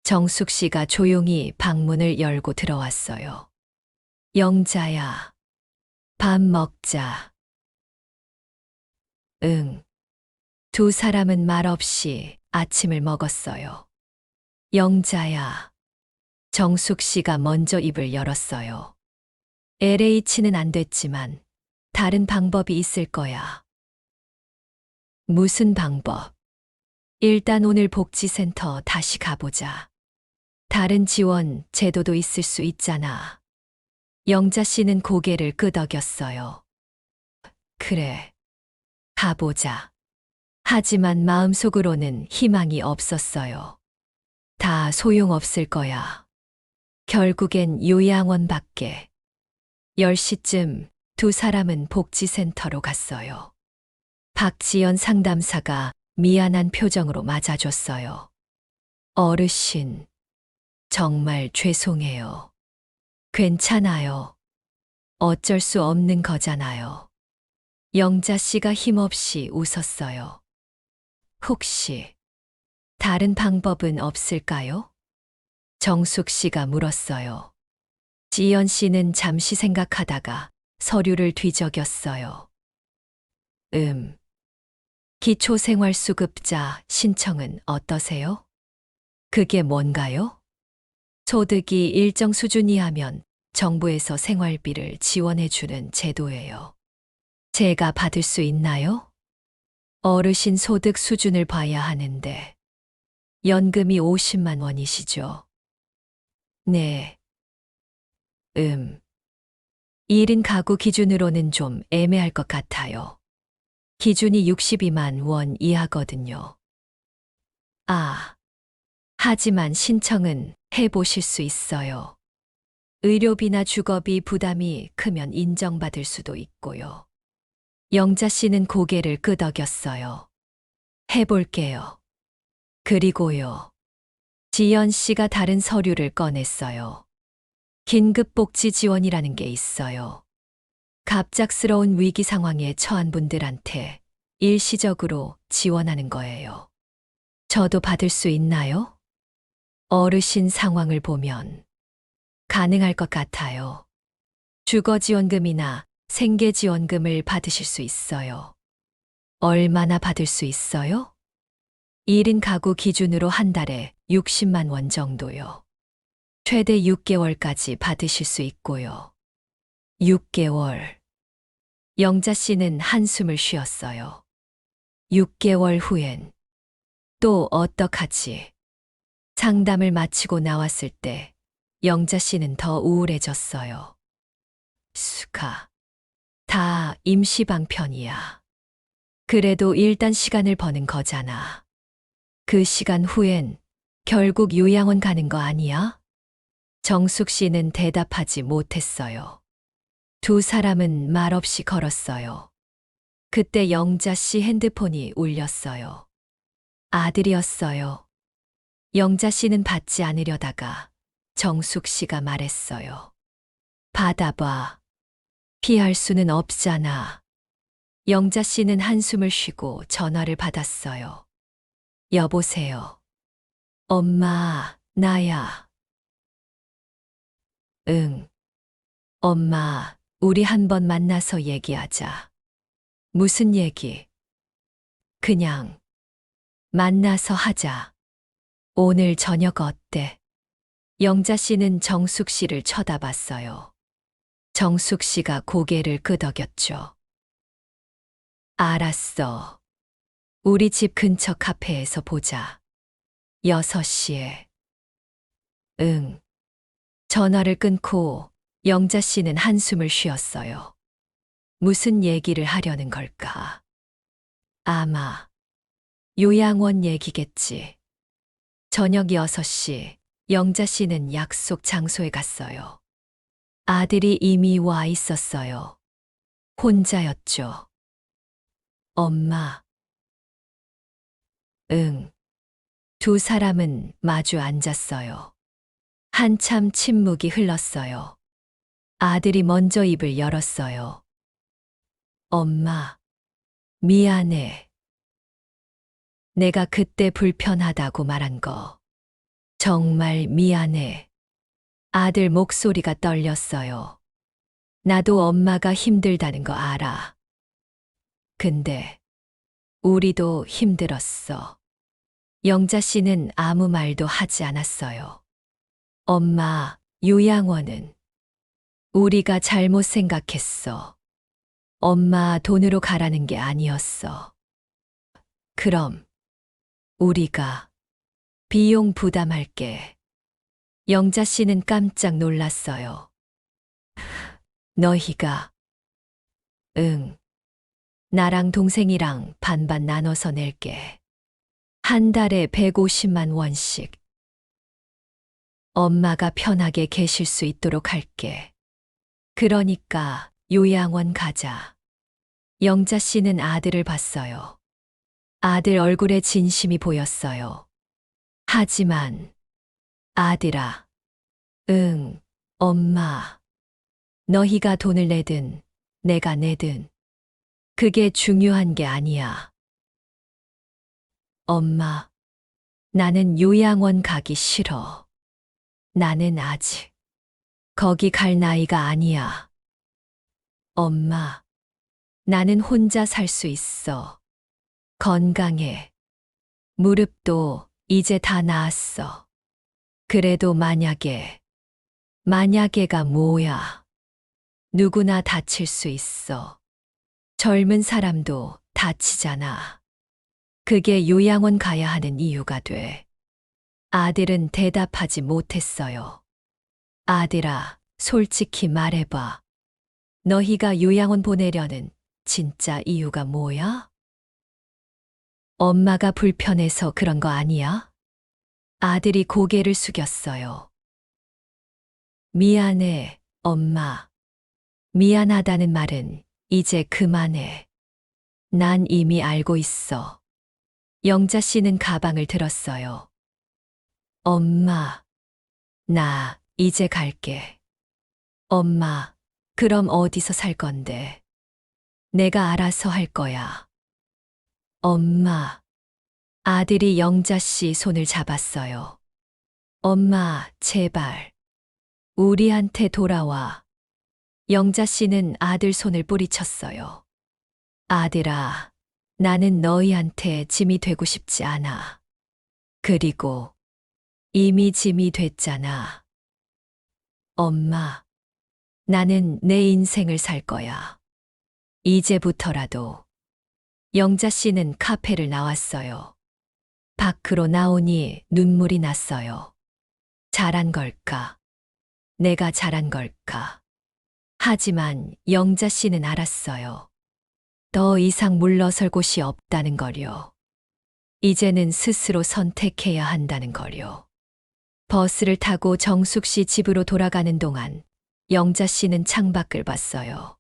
정숙 씨가 조용히 방문을 열고 들어왔어요. 영자야, 밥 먹자. 응. 두 사람은 말없이 아침을 먹었어요. 영자야. 정숙 씨가 먼저 입을 열었어요. LH는 안 됐지만 다른 방법이 있을 거야. 무슨 방법? 일단 오늘 복지센터 다시 가보자. 다른 지원 제도도 있을 수 있잖아. 영자 씨는 고개를 끄덕였어요. 그래. 가보자. 하지만 마음속으로는 희망이 없었어요. 다 소용없을 거야. 결국엔 요양원 밖에. 10시쯤 두 사람은 복지센터로 갔어요. 박지연 상담사가 미안한 표정으로 맞아줬어요. 어르신, 정말 죄송해요. 괜찮아요. 어쩔 수 없는 거잖아요. 영자 씨가 힘없이 웃었어요. 혹시 다른 방법은 없을까요? 정숙 씨가 물었어요. 지연 씨는 잠시 생각하다가 서류를 뒤적였어요. 기초생활수급자 신청은 어떠세요? 그게 뭔가요? 소득이 일정 수준 이하면 정부에서 생활비를 지원해주는 제도예요. 제가 받을 수 있나요? 어르신 소득 수준을 봐야 하는데 연금이 50만 원이시죠? 네. 1인 가구 기준으로는 좀 애매할 것 같아요. 기준이 62만 원 이하거든요. 하지만 신청은 해보실 수 있어요. 의료비나 주거비 부담이 크면 인정받을 수도 있고요. 영자 씨는 고개를 끄덕였어요. 해볼게요. 그리고요. 지연 씨가 다른 서류를 꺼냈어요. 긴급복지 지원이라는 게 있어요. 갑작스러운 위기 상황에 처한 분들한테 일시적으로 지원하는 거예요. 저도 받을 수 있나요? 어르신 상황을 보면 가능할 것 같아요. 주거지원금이나 생계지원금을 받으실 수 있어요. 얼마나 받을 수 있어요? 1인 가구 기준으로 한 달에 60만 원 정도요. 최대 6개월까지 받으실 수 있고요. 6개월. 영자 씨는 한숨을 쉬었어요. 6개월 후엔 또 어떡하지? 상담을 마치고 나왔을 때 영자 씨는 더 우울해졌어요. 수가, 다 임시방편이야. 그래도 일단 시간을 버는 거잖아. 그 시간 후엔 결국 요양원 가는 거 아니야? 정숙 씨는 대답하지 못했어요. 두 사람은 말없이 걸었어요. 그때 영자 씨 핸드폰이 울렸어요. 아들이었어요. 영자 씨는 받지 않으려다가 정숙 씨가 말했어요. 받아봐. 피할 수는 없잖아. 영자 씨는 한숨을 쉬고 전화를 받았어요. 여보세요. 엄마, 나야. 응. 엄마, 우리 한번 만나서 얘기하자. 무슨 얘기? 그냥 만나서 하자. 오늘 저녁 어때? 영자 씨는 정숙 씨를 쳐다봤어요. 정숙 씨가 고개를 끄덕였죠. 알았어. 우리 집 근처 카페에서 보자. 6시에. 응. 전화를 끊고 영자 씨는 한숨을 쉬었어요. 무슨 얘기를 하려는 걸까? 아마 요양원 얘기겠지. 저녁 6시, 영자 씨는 약속 장소에 갔어요. 아들이 이미 와 있었어요. 혼자였죠. 엄마. 응. 두 사람은 마주 앉았어요. 한참 침묵이 흘렀어요. 아들이 먼저 입을 열었어요. 엄마, 미안해. 내가 그때 불편하다고 말한 거. 정말 미안해. 아들 목소리가 떨렸어요. 나도 엄마가 힘들다는 거 알아. 근데 우리도 힘들었어. 영자 씨는 아무 말도 하지 않았어요. 엄마, 요양원은 우리가 잘못 생각했어. 엄마 돈으로 가라는 게 아니었어. 그럼 우리가 비용 부담할게. 영자 씨는 깜짝 놀랐어요. 너희가? 응. 나랑 동생이랑 반반 나눠서 낼게. 한 달에 150만 원씩. 엄마가 편하게 계실 수 있도록 할게. 그러니까 요양원 가자. 영자 씨는 아들을 봤어요. 아들 얼굴에 진심이 보였어요. 하지만 아들아, 응, 엄마. 너희가 돈을 내든 내가 내든 그게 중요한 게 아니야. 엄마, 나는 요양원 가기 싫어. 나는 아직 거기 갈 나이가 아니야. 엄마, 나는 혼자 살 수 있어. 건강해. 무릎도 이제 다 나았어. 그래도 만약에가 뭐야? 누구나 다칠 수 있어. 젊은 사람도 다치잖아. 그게 요양원 가야 하는 이유가 돼. 아들은 대답하지 못했어요. 아들아, 솔직히 말해봐. 너희가 요양원 보내려는 진짜 이유가 뭐야? 엄마가 불편해서 그런 거 아니야? 아들이 고개를 숙였어요. 미안해, 엄마. 미안하다는 말은 이제 그만해. 난 이미 알고 있어. 영자 씨는 가방을 들었어요. 엄마, 나 이제 갈게. 엄마, 그럼 어디서 살 건데? 내가 알아서 할 거야. 엄마, 아들이 영자 씨 손을 잡았어요. 엄마, 제발. 우리한테 돌아와. 영자 씨는 아들 손을 뿌리쳤어요. 아들아, 나는 너희한테 짐이 되고 싶지 않아. 그리고 이미 짐이 됐잖아. 엄마, 나는 내 인생을 살 거야. 이제부터라도. 영자 씨는 카페를 나왔어요. 밖으로 나오니 눈물이 났어요. 잘한 걸까? 내가 잘한 걸까? 하지만 영자 씨는 알았어요. 더 이상 물러설 곳이 없다는 거요. 이제는 스스로 선택해야 한다는 거요. 버스를 타고 정숙 씨 집으로 돌아가는 동안 영자 씨는 창밖을 봤어요.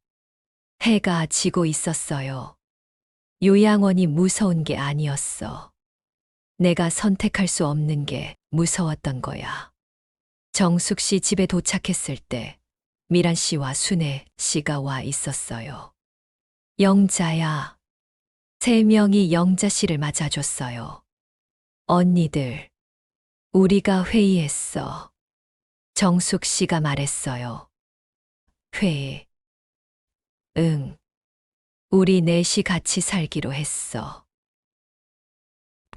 해가 지고 있었어요. 요양원이 무서운 게 아니었어. 내가 선택할 수 없는 게 무서웠던 거야. 정숙 씨 집에 도착했을 때 미란 씨와 순애 씨가 와 있었어요. 영자야. 세 명이 영자 씨를 맞아줬어요. 언니들, 우리가 회의했어. 정숙 씨가 말했어요. 회의. 응. 우리 넷이 같이 살기로 했어.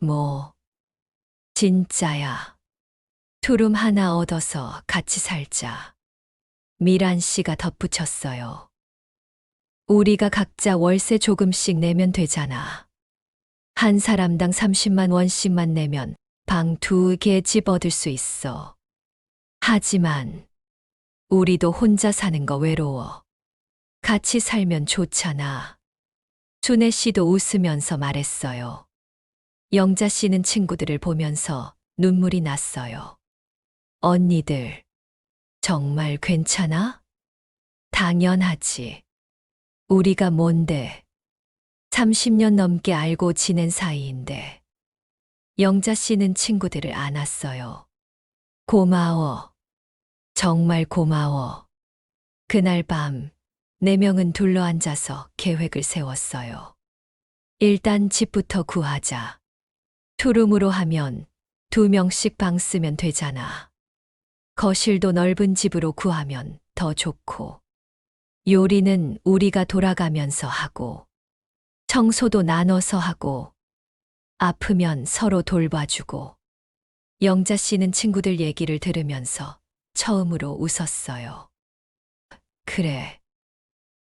뭐, 진짜야. 투룸 하나 얻어서 같이 살자. 미란 씨가 덧붙였어요. 우리가 각자 월세 조금씩 내면 되잖아. 한 사람당 30만 원씩만 내면 방 2개 집 얻을 수 있어. 하지만 우리도 혼자 사는 거 외로워. 같이 살면 좋잖아. 순애 씨도 웃으면서 말했어요. 영자 씨는 친구들을 보면서 눈물이 났어요. 언니들, 정말 괜찮아? 당연하지. 우리가 뭔데? 30년 넘게 알고 지낸 사이인데. 영자 씨는 친구들을 안았어요. 고마워. 정말 고마워. 그날 밤, 4명은 둘러앉아서 계획을 세웠어요. 일단 집부터 구하자. 투룸으로 하면 2명씩 방 쓰면 되잖아. 거실도 넓은 집으로 구하면 더 좋고. 요리는 우리가 돌아가면서 하고. 청소도 나눠서 하고. 아프면 서로 돌봐주고. 영자 씨는 친구들 얘기를 들으면서 처음으로 웃었어요. 그래.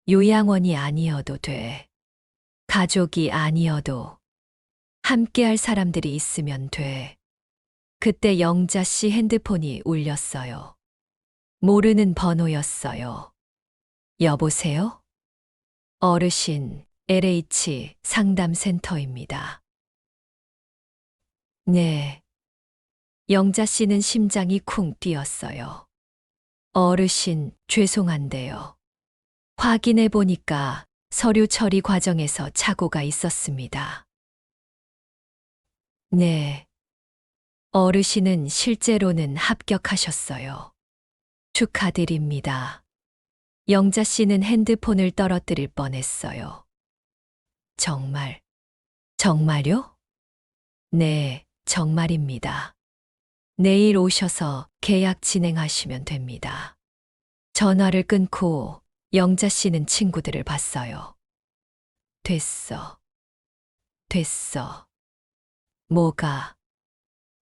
요양원이 아니어도 돼. 가족이 아니어도 함께할 사람들이 있으면 돼. 그때 영자 씨 핸드폰이 울렸어요. 모르는 번호였어요. 여보세요? 어르신, LH 상담센터입니다. 네. 영자 씨는 심장이 쿵 뛰었어요. 어르신, 죄송한데요. 확인해 보니까 서류 처리 과정에서 착오가 있었습니다. 네. 어르신은 실제로는 합격하셨어요. 축하드립니다. 영자 씨는 핸드폰을 떨어뜨릴 뻔했어요. 정말요? 네, 정말입니다. 내일 오셔서 계약 진행하시면 됩니다. 전화를 끊고 영자 씨는 친구들을 봤어요. 됐어. 뭐가?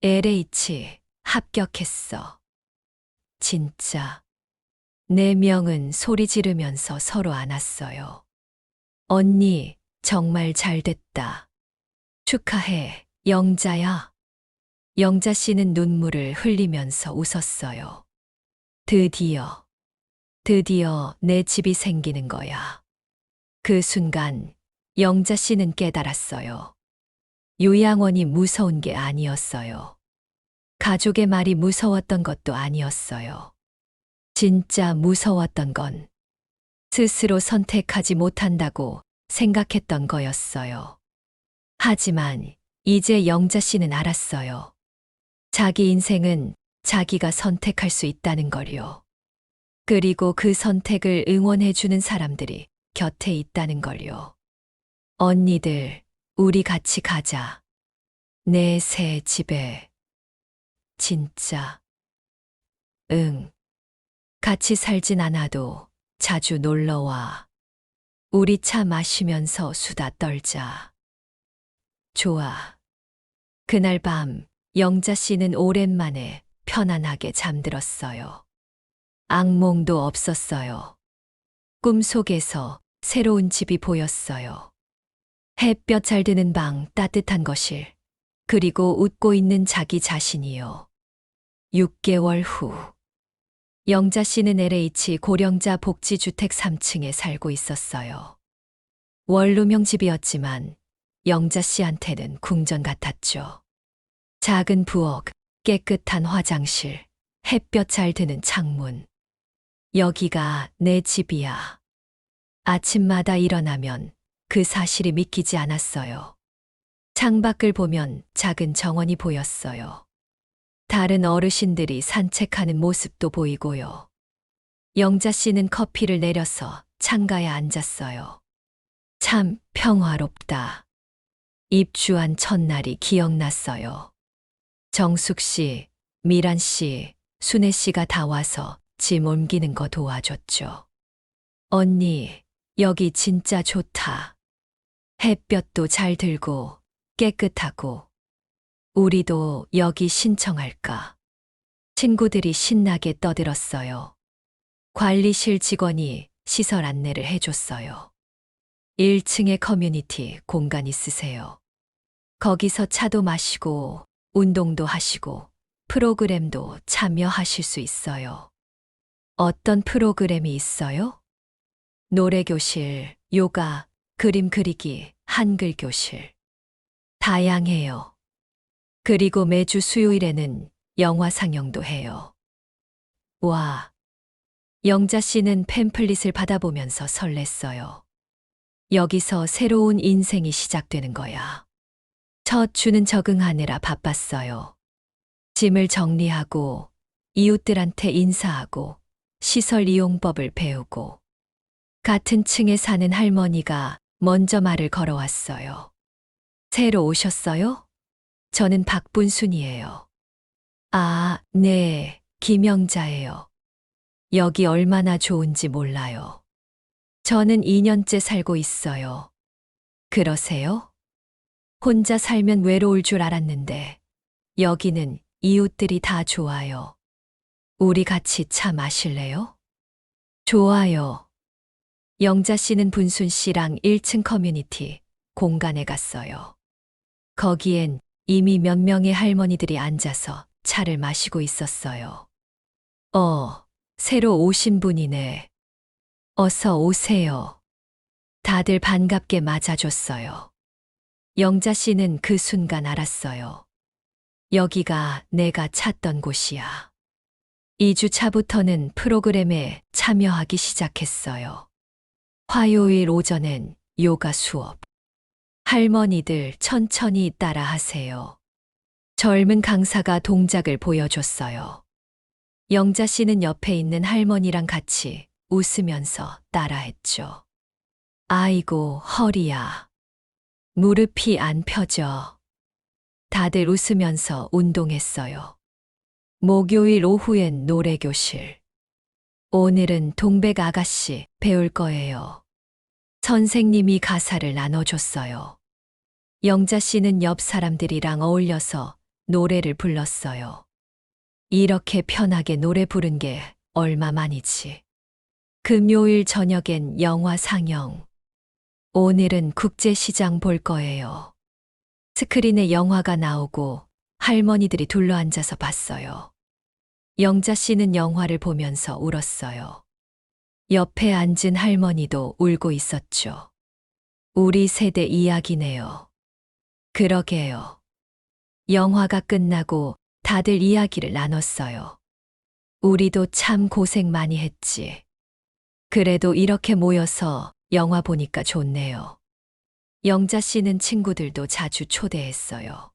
LH 합격했어. 진짜. 4명은 소리 지르면서 서로 안았어요. 언니, 정말 잘 됐다. 축하해, 영자야. 영자 씨는 눈물을 흘리면서 웃었어요. 드디어 내 집이 생기는 거야. 그 순간 영자 씨는 깨달았어요. 요양원이 무서운 게 아니었어요. 가족의 말이 무서웠던 것도 아니었어요. 진짜 무서웠던 건 스스로 선택하지 못한다고 생각했던 거였어요. 하지만 이제 영자 씨는 알았어요. 자기 인생은 자기가 선택할 수 있다는 걸요. 그리고 그 선택을 응원해주는 사람들이 곁에 있다는 걸요. 언니들, 우리 같이 가자. 내 새 집에. 진짜. 응. 같이 살진 않아도 자주 놀러와. 우리 차 마시면서 수다 떨자. 좋아. 그날 밤 영자 씨는 오랜만에 편안하게 잠들었어요. 악몽도 없었어요. 꿈속에서 새로운 집이 보였어요. 햇볕 잘 드는 방, 따뜻한 거실, 그리고 웃고 있는 자기 자신이요. 6개월 후, 영자 씨는 LH 고령자 복지주택 3층에 살고 있었어요. 원룸형 집이었지만 영자 씨한테는 궁전 같았죠. 작은 부엌, 깨끗한 화장실, 햇볕 잘 드는 창문. 여기가 내 집이야. 아침마다 일어나면 그 사실이 믿기지 않았어요. 창밖을 보면 작은 정원이 보였어요. 다른 어르신들이 산책하는 모습도 보이고요. 영자 씨는 커피를 내려서 창가에 앉았어요. 참 평화롭다. 입주한 첫날이 기억났어요. 정숙 씨, 미란 씨, 순애 씨가 다 와서 짐 옮기는 거 도와줬죠. 언니, 여기 진짜 좋다. 햇볕도 잘 들고 깨끗하고. 우리도 여기 신청할까? 친구들이 신나게 떠들었어요. 관리실 직원이 시설 안내를 해줬어요. 1층에 커뮤니티 공간 있으세요. 거기서 차도 마시고 운동도 하시고 프로그램도 참여하실 수 있어요. 어떤 프로그램이 있어요? 노래교실, 요가, 그림 그리기, 한글 교실. 다양해요. 그리고 매주 수요일에는 영화 상영도 해요. 와. 영자 씨는 팸플릿을 받아보면서 설렜어요. 여기서 새로운 인생이 시작되는 거야. 첫 주는 적응하느라 바빴어요. 짐을 정리하고, 이웃들한테 인사하고, 시설 이용법을 배우고, 같은 층에 사는 할머니가 먼저 말을 걸어왔어요. 새로 오셨어요? 저는 박분순이에요. 아, 네, 김영자예요. 여기 얼마나 좋은지 몰라요. 저는 2년째 살고 있어요. 그러세요? 혼자 살면 외로울 줄 알았는데, 여기는 이웃들이 다 좋아요. 우리 같이 차 마실래요? 좋아요. 영자 씨는 분순 씨랑 1층 커뮤니티 공간에 갔어요. 거기엔 이미 몇 명의 할머니들이 앉아서 차를 마시고 있었어요. 새로 오신 분이네. 어서 오세요. 다들 반갑게 맞아줬어요. 영자 씨는 그 순간 알았어요. 여기가 내가 찾던 곳이야. 2주 차부터는 프로그램에 참여하기 시작했어요. 화요일 오전엔 요가 수업. 할머니들 천천히 따라하세요. 젊은 강사가 동작을 보여줬어요. 영자 씨는 옆에 있는 할머니랑 같이 웃으면서 따라했죠. 아이고, 허리야. 무릎이 안 펴져. 다들 웃으면서 운동했어요. 목요일 오후엔 노래교실. 오늘은 동백 아가씨 배울 거예요. 선생님이 가사를 나눠줬어요. 영자 씨는 옆 사람들이랑 어울려서 노래를 불렀어요. 이렇게 편하게 노래 부른 게 얼마만이지. 금요일 저녁엔 영화 상영. 오늘은 국제시장 볼 거예요. 스크린에 영화가 나오고 할머니들이 둘러앉아서 봤어요. 영자 씨는 영화를 보면서 울었어요. 옆에 앉은 할머니도 울고 있었죠. 우리 세대 이야기네요. 그러게요. 영화가 끝나고 다들 이야기를 나눴어요. 우리도 참 고생 많이 했지. 그래도 이렇게 모여서 영화 보니까 좋네요. 영자 씨는 친구들도 자주 초대했어요.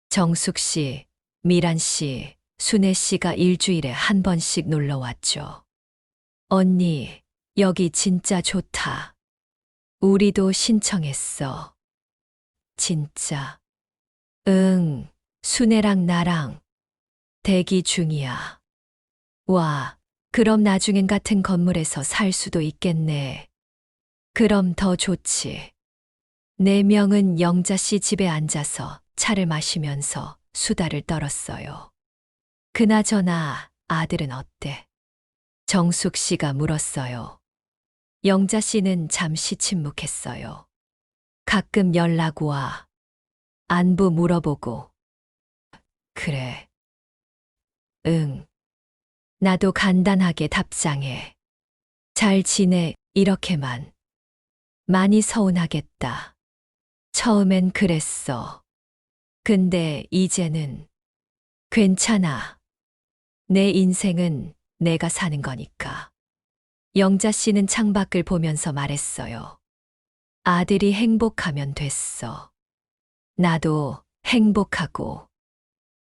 정숙 씨, 미란 씨, 순애 씨가 일주일에 한 번씩 놀러 왔죠. 언니, 여기 진짜 좋다. 우리도 신청했어. 진짜. 응, 순애랑 나랑 대기 중이야. 와, 그럼 나중엔 같은 건물에서 살 수도 있겠네. 그럼 더 좋지. 네 명은 영자 씨 집에 앉아서 차를 마시면서 수다를 떨었어요. 그나저나 아들은 어때? 정숙 씨가 물었어요. 영자 씨는 잠시 침묵했어요. 가끔 연락 와. 안부 물어보고. 그래. 응. 나도 간단하게 답장해. 잘 지내, 이렇게만. 많이 서운하겠다. 처음엔 그랬어. 근데 이제는 괜찮아. 내 인생은 내가 사는 거니까. 영자 씨는 창밖을 보면서 말했어요. 아들이 행복하면 됐어. 나도 행복하고.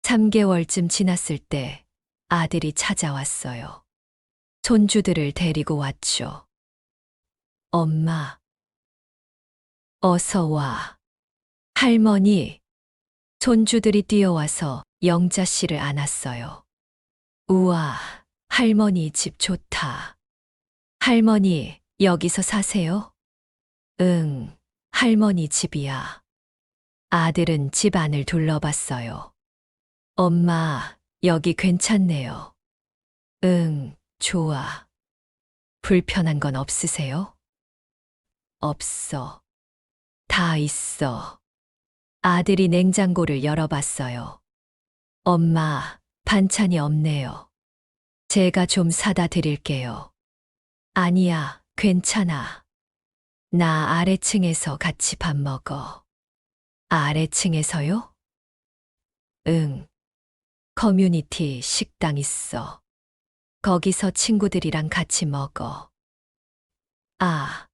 3개월쯤 지났을 때 아들이 찾아왔어요. 손주들을 데리고 왔죠. 엄마, 어서 와. 할머니, 손주들이 뛰어와서 영자 씨를 안았어요. 우와, 할머니 집 좋다. 할머니, 여기서 사세요? 응, 할머니 집이야. 아들은 집 안을 둘러봤어요. 엄마, 여기 괜찮네요. 응, 좋아. 불편한 건 없으세요? 없어. 다 있어. 아들이 냉장고를 열어봤어요. 엄마, 반찬이 없네요. 제가 좀 사다 드릴게요. 아니야, 괜찮아. 나 아래층에서 같이 밥 먹어. 아래층에서요? 응. 커뮤니티 식당 있어. 거기서 친구들이랑 같이 먹어. 아,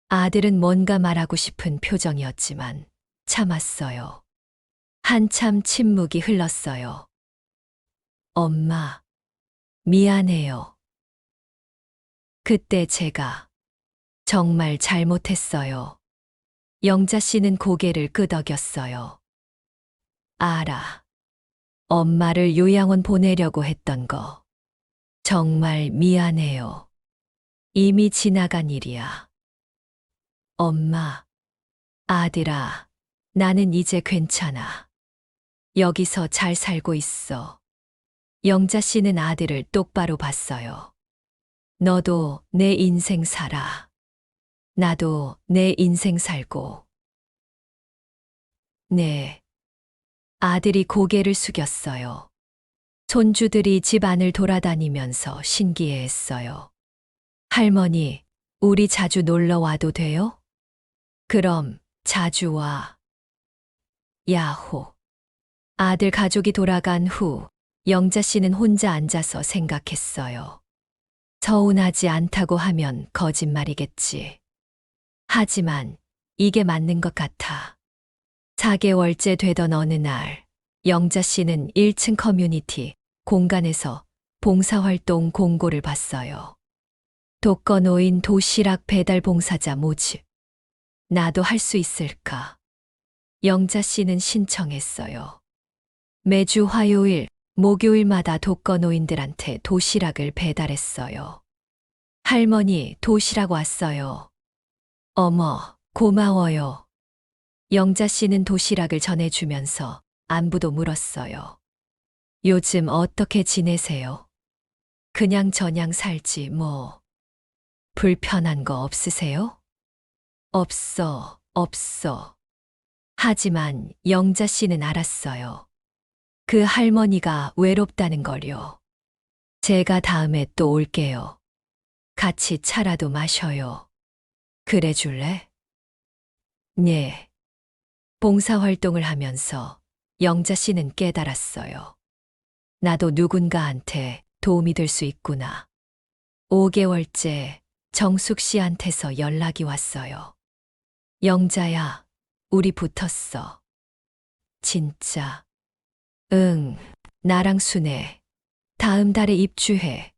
아들은 뭔가 말하고 싶은 표정이었지만 참았어요. 한참 침묵이 흘렀어요. 엄마, 미안해요. 그때 제가 정말 잘못했어요. 영자 씨는 고개를 끄덕였어요. 알아. 엄마를 요양원 보내려고 했던 거. 정말 미안해요. 이미 지나간 일이야. 엄마, 아들아, 나는 이제 괜찮아. 여기서 잘 살고 있어. 영자 씨는 아들을 똑바로 봤어요. 너도 내 인생 살아. 나도 내 인생 살고. 네. 아들이 고개를 숙였어요. 손주들이 집 안을 돌아다니면서 신기해했어요. 할머니, 우리 자주 놀러 와도 돼요? 그럼 자주 와. 야호. 아들 가족이 돌아간 후 영자 씨는 혼자 앉아서 생각했어요. 서운하지 않다고 하면 거짓말이겠지. 하지만 이게 맞는 것 같아. 4개월째 되던 어느 날, 영자 씨는 1층 커뮤니티 공간에서 봉사활동 공고를 봤어요. 독거노인 도시락 배달 봉사자 모집. 나도 할 수 있을까? 영자 씨는 신청했어요. 매주 화요일, 목요일마다 독거노인들한테 도시락을 배달했어요. 할머니, 도시락 왔어요. 어머, 고마워요. 영자 씨는 도시락을 전해주면서 안부도 물었어요. 요즘 어떻게 지내세요? 그냥 저냥 살지 뭐. 불편한 거 없으세요? 없어. 하지만 영자 씨는 알았어요. 그 할머니가 외롭다는 걸요. 제가 다음에 또 올게요. 같이 차라도 마셔요. 그래 줄래? 네. 봉사활동을 하면서 영자 씨는 깨달았어요. 나도 누군가한테 도움이 될 수 있구나. 5개월째 정숙 씨한테서 연락이 왔어요. 영자야, 우리 붙었어. 진짜. 응, 나랑 순애. 다음 달에 입주해.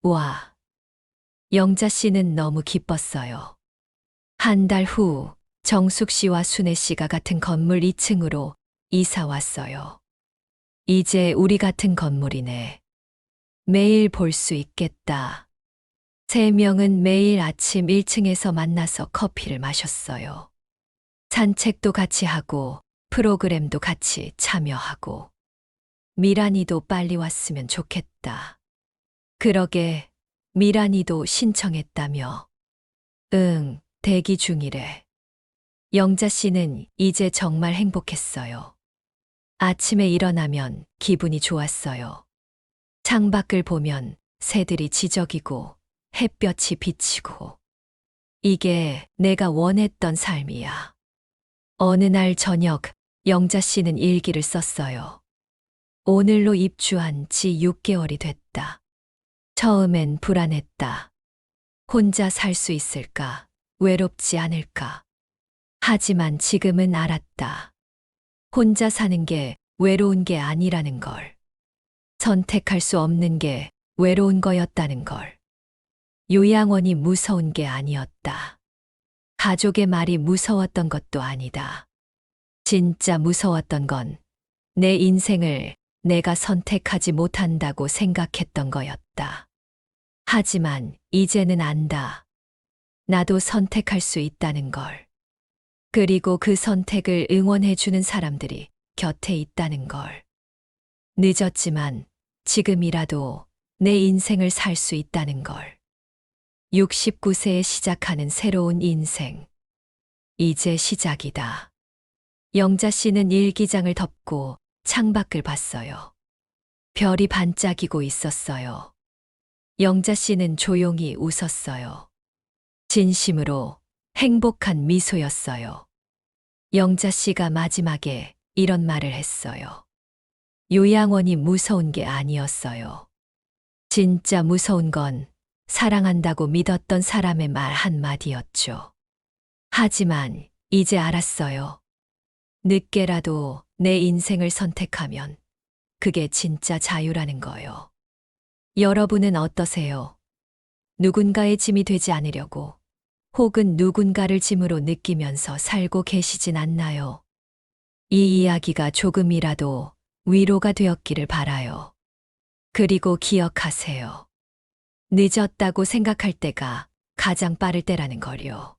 와. 영자 씨는 너무 기뻤어요. 한 달 후 정숙 씨와 순애 씨가 같은 건물 2층으로 이사 왔어요. 이제 우리 같은 건물이네. 매일 볼 수 있겠다. 세 명은 매일 아침 1층에서 만나서 커피를 마셨어요. 산책도 같이 하고 프로그램도 같이 참여하고. 미란이도 빨리 왔으면 좋겠다. 그러게 미란이도 신청했다며. 응, 대기 중이래. 영자 씨는 이제 정말 행복했어요. 아침에 일어나면 기분이 좋았어요. 창밖을 보면 새들이 지저귀고 햇볕이 비치고. 이게 내가 원했던 삶이야. 어느 날 저녁 영자 씨는 일기를 썼어요. 오늘로 입주한 지 6개월이 됐다. 처음엔 불안했다. 혼자 살 수 있을까? 외롭지 않을까? 하지만 지금은 알았다. 혼자 사는 게 외로운 게 아니라는 걸. 선택할 수 없는 게 외로운 거였다는 걸. 요양원이 무서운 게 아니었다. 가족의 말이 무서웠던 것도 아니다. 진짜 무서웠던 건 내 인생을 내가 선택하지 못한다고 생각했던 거였다. 하지만 이제는 안다. 나도 선택할 수 있다는 걸. 그리고 그 선택을 응원해주는 사람들이 곁에 있다는 걸. 늦었지만 지금이라도 내 인생을 살 수 있다는 걸. 69세에 시작하는 새로운 인생. 이제 시작이다. 영자 씨는 일기장을 덮고 창밖을 봤어요. 별이 반짝이고 있었어요. 영자 씨는 조용히 웃었어요. 진심으로 행복한 미소였어요. 영자 씨가 마지막에 이런 말을 했어요. 요양원이 무서운 게 아니었어요. 진짜 무서운 건 사랑한다고 믿었던 사람의 말 한마디였죠. 하지만 이제 알았어요. 늦게라도 내 인생을 선택하면 그게 진짜 자유라는 거요. 여러분은 어떠세요? 누군가의 짐이 되지 않으려고 혹은 누군가를 짐으로 느끼면서 살고 계시진 않나요? 이 이야기가 조금이라도 위로가 되었기를 바라요. 그리고 기억하세요. 늦었다고 생각할 때가 가장 빠를 때라는 걸요.